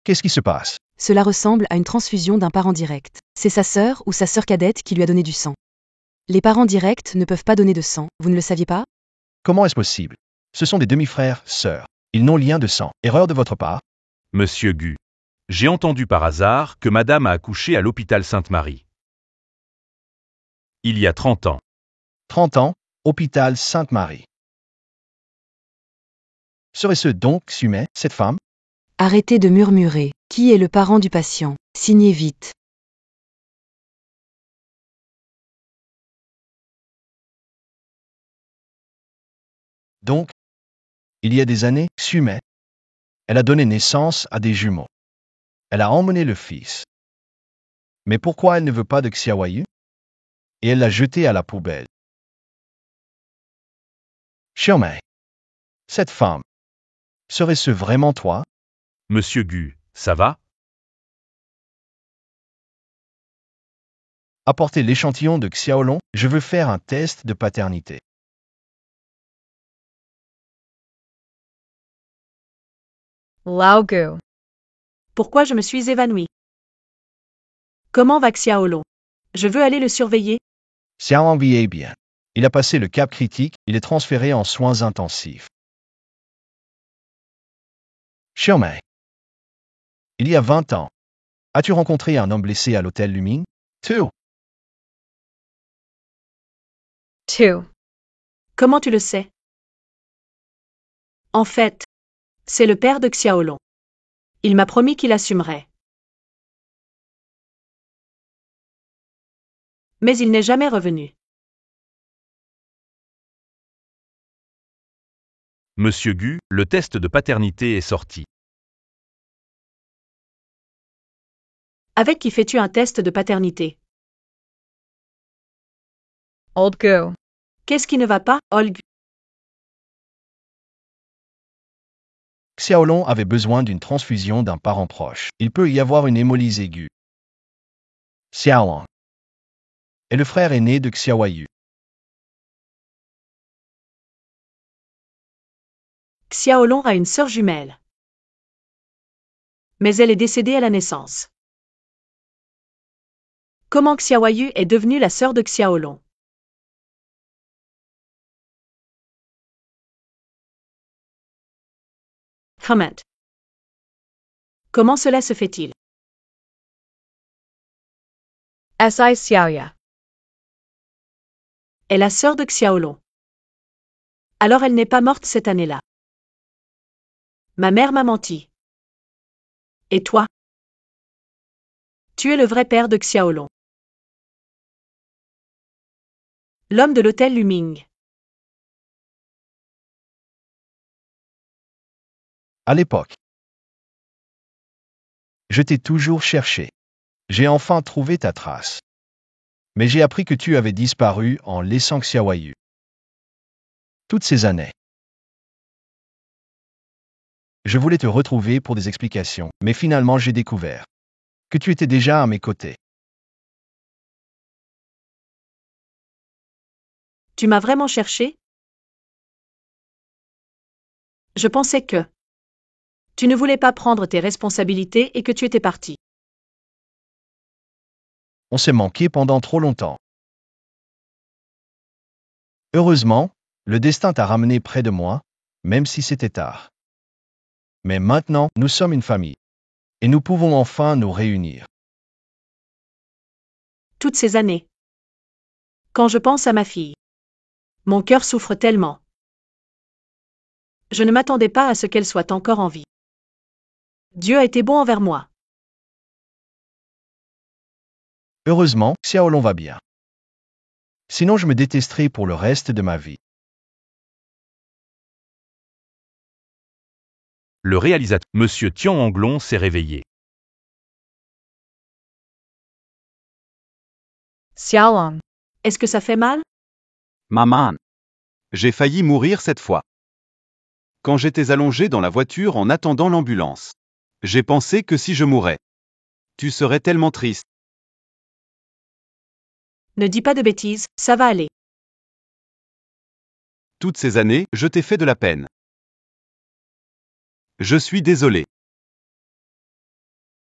Qu'est-ce qui se passe? Cela ressemble à une transfusion d'un parent direct. C'est sa sœur ou sa sœur cadette qui lui a donné du sang. Les parents directs ne peuvent pas donner de sang, vous ne le saviez pas? Comment est-ce possible? Ce sont des demi-frères, sœurs. Ils n'ont lien de sang. Erreur de votre part? Monsieur Gu. J'ai entendu par hasard que madame a accouché à l'hôpital Sainte-Marie. Il y a 30 ans. 30 ans, hôpital Sainte-Marie. Serait-ce donc Xiumei, cette femme? Arrêtez de murmurer. Qui est le parent du patient? Signez vite. Donc, il y a des années, Xiumei, elle a donné naissance à des jumeaux. Elle a emmené le fils. Mais pourquoi elle ne veut pas de Xiaoyu? Et elle l'a jeté à la poubelle. Xiaomei, cette femme, serait-ce vraiment toi? Monsieur Gu, ça va? Apportez l'échantillon de Xiaolong, je veux faire un test de paternité. Lao Gu. Pourquoi je me suis évanouie? Comment va Xiaolong? Je veux aller le surveiller. Xiaolong va bien. Il a passé le cap critique, il est transféré en soins intensifs. Xiaomei. Il y a 20 ans. As-tu rencontré un homme blessé à l'hôtel Luming? Tu. Comment tu le sais? En fait, c'est le père de Xiaolong. Il m'a promis qu'il assumerait. Mais il n'est jamais revenu. Monsieur Gu, le test de paternité est sorti. Avec qui fais-tu un test de paternité? Old Gu. Qu'est-ce qui ne va pas, Olg? Xiaolong avait besoin d'une transfusion d'un parent proche. Il peut y avoir une hémolyse aiguë. Xiaolong est le frère aîné de Xiaoyu. Xiaolong a une sœur jumelle. Mais elle est décédée à la naissance. Comment Xiaoyu est devenue la sœur de Xiaolong? Comment? Comment cela se fait-il? Si Xiaoya. Est la sœur de Xiaolong. Alors elle n'est pas morte cette année-là. Ma mère m'a menti. Et toi? Tu es le vrai père de Xiaolong. L'homme de l'hôtel Luming. À l'époque, je t'ai toujours cherché. J'ai enfin trouvé ta trace. Mais j'ai appris que tu avais disparu en laissant Xiaoyu. Toutes ces années. Je voulais te retrouver pour des explications, mais finalement j'ai découvert que tu étais déjà à mes côtés. Tu m'as vraiment cherché? Je pensais que tu ne voulais pas prendre tes responsabilités et que tu étais parti. On s'est manqué pendant trop longtemps. Heureusement, le destin t'a ramené près de moi, même si c'était tard. Mais maintenant, nous sommes une famille. Et nous pouvons enfin nous réunir. Toutes ces années. Quand je pense à ma fille, mon cœur souffre tellement. Je ne m'attendais pas à ce qu'elle soit encore en vie. Dieu a été bon envers moi. Heureusement, Xiaolong va bien. Sinon je me détesterai pour le reste de ma vie. Le réalisateur, Monsieur Tian Anglong, s'est réveillé. Xiaolong. Est-ce que ça fait mal? Maman. J'ai failli mourir cette fois. Quand j'étais allongé dans la voiture en attendant l'ambulance. J'ai pensé que si je mourais. Tu serais tellement triste. Ne dis pas de bêtises, ça va aller. Toutes ces années, je t'ai fait de la peine. Je suis désolé.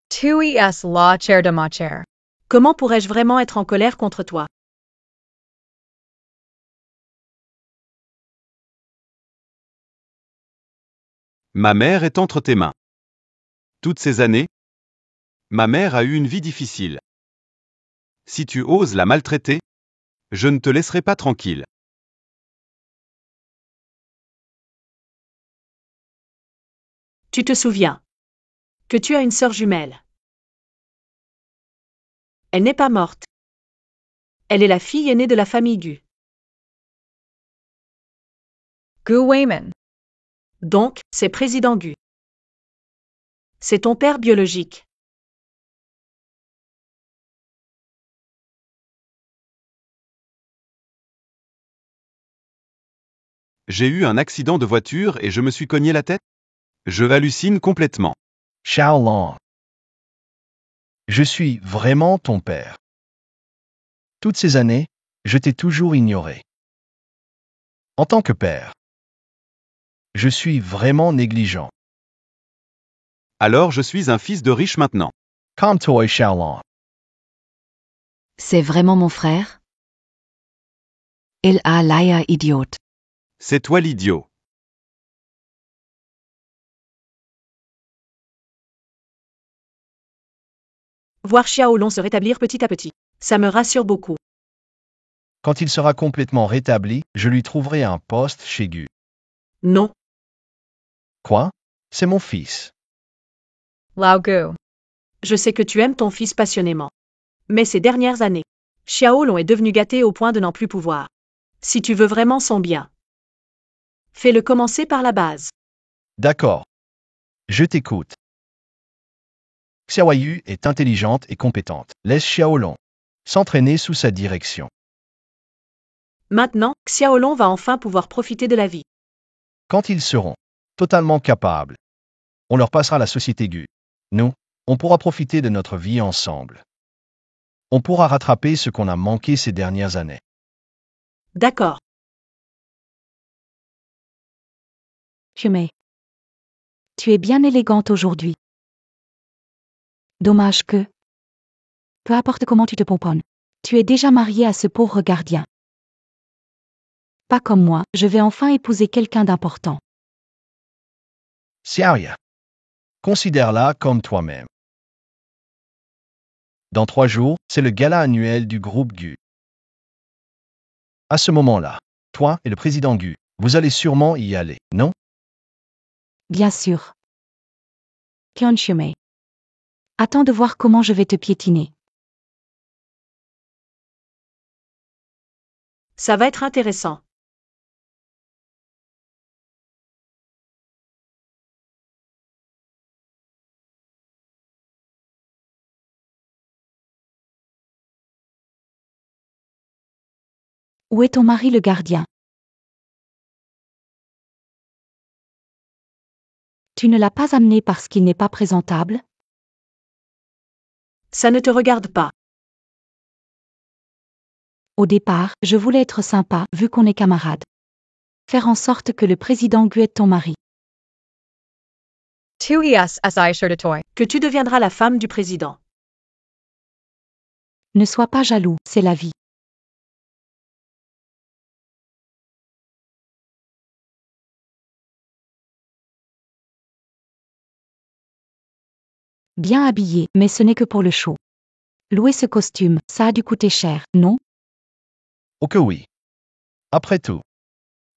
Tui s la chair de ma chair. Comment pourrais-je vraiment être en colère contre toi? Ma mère est entre tes mains. Toutes ces années, ma mère a eu une vie difficile. Si tu oses la maltraiter, je ne te laisserai pas tranquille. Tu te souviens que tu as une sœur jumelle. Elle n'est pas morte. Elle est la fille aînée de la famille Gu. Gu Weiman. Donc, c'est président Gu. C'est ton père biologique. J'ai eu un accident de voiture et je me suis cogné la tête? Je hallucine complètement. Xiaolong. Je suis vraiment ton père. Toutes ces années, je t'ai toujours ignoré. En tant que père, je suis vraiment négligent. Alors je suis un fils de riche maintenant. Calme-toi, Xiaolong. C'est vraiment mon frère? Il a l'air idiote. C'est toi l'idiot. Voir Xiaolong se rétablir petit à petit. Ça me rassure beaucoup. Quand il sera complètement rétabli, je lui trouverai un poste chez Gu. Non. Quoi? C'est mon fils. Lao Gu. Je sais que tu aimes ton fils passionnément. Mais ces dernières années, Xiaolong est devenu gâté au point de n'en plus pouvoir. Si tu veux vraiment son bien, fais-le commencer par la base. D'accord. Je t'écoute. Xiaoyu est intelligente et compétente. Laisse Xiaolong s'entraîner sous sa direction. Maintenant, Xiaolong va enfin pouvoir profiter de la vie. Quand ils seront totalement capables, on leur passera la société Gu. Nous, on pourra profiter de notre vie ensemble. On pourra rattraper ce qu'on a manqué ces dernières années. D'accord. Chumei. Tu es bien élégante aujourd'hui. Dommage que... Peu importe comment tu te pomponnes, tu es déjà mariée à ce pauvre gardien. Pas comme moi, je vais enfin épouser quelqu'un d'important. Xiaoya. Considère-la comme toi-même. Dans 3 jours, c'est le gala annuel du groupe Gu. À ce moment-là, toi et le président Gu, vous allez sûrement y aller, non? Bien sûr. Kion Chumei. Attends de voir comment je vais te piétiner. Ça va être intéressant. Où est ton mari le gardien? Tu ne l'as pas amené parce qu'il n'est pas présentable? Ça ne te regarde pas. Au départ, je voulais être sympa, vu qu'on est camarades. Faire en sorte que le président Gu est ton mari. Tui s si shirt toy. Que tu deviendras la femme du président. Ne sois pas jaloux, c'est la vie. Bien habillé, mais ce n'est que pour le show. Louer ce costume, ça a dû coûter cher, non? Oh que oui. Après tout,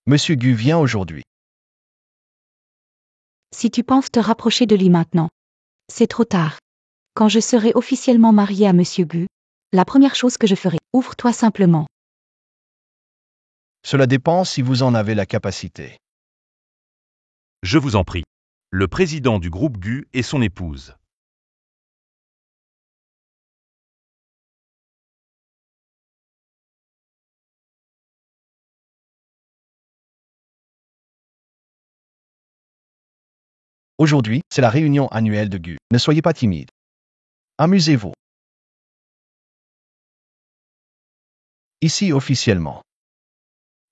Monsieur Gu vient aujourd'hui. Si tu penses te rapprocher de lui maintenant, c'est trop tard. Quand je serai officiellement mariée à Monsieur Gu, La première chose que je ferai, ouvre-toi simplement. Cela dépend si vous en avez la capacité. Je vous en prie. Le président du groupe GU et son épouse. Aujourd'hui, c'est la réunion annuelle de GU. Ne soyez pas timide. Amusez-vous. Ici officiellement.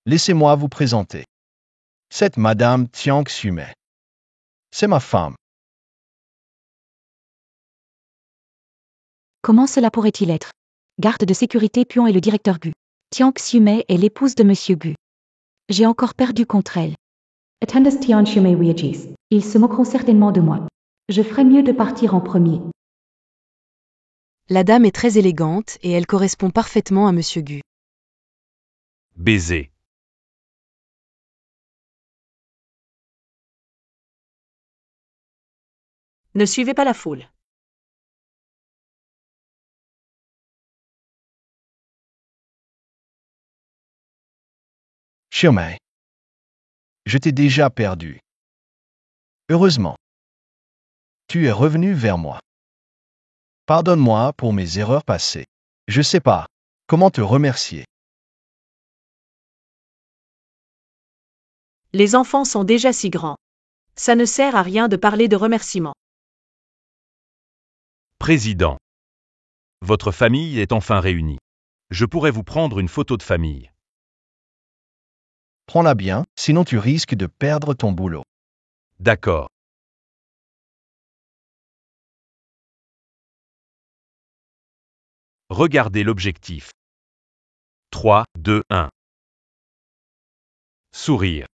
Laissez-moi vous présenter. Cette Madame Tiang Xume. C'est ma femme. Comment cela pourrait-il être? Garde de sécurité Pion est le directeur Gu. Tiang Xume est l'épouse de Monsieur Gu. J'ai encore perdu contre elle. Attendez Tiang Xume Weijis. Ils se moqueront certainement de moi. Je ferais mieux de partir en premier. La dame est très élégante et elle correspond parfaitement à Monsieur Gu. Baiser. Ne suivez pas la foule. Xume. Je t'ai déjà perdu. Heureusement. Tu es revenu vers moi. Pardonne-moi pour mes erreurs passées. Je sais pas comment te remercier. Les enfants sont déjà si grands. Ça ne sert à rien de parler de remerciements. Président. Votre famille est enfin réunie. Je pourrais vous prendre une photo de famille. Prends-la bien, sinon tu risques de perdre ton boulot. D'accord. Regardez l'objectif. 3, 2, 1. Sourire.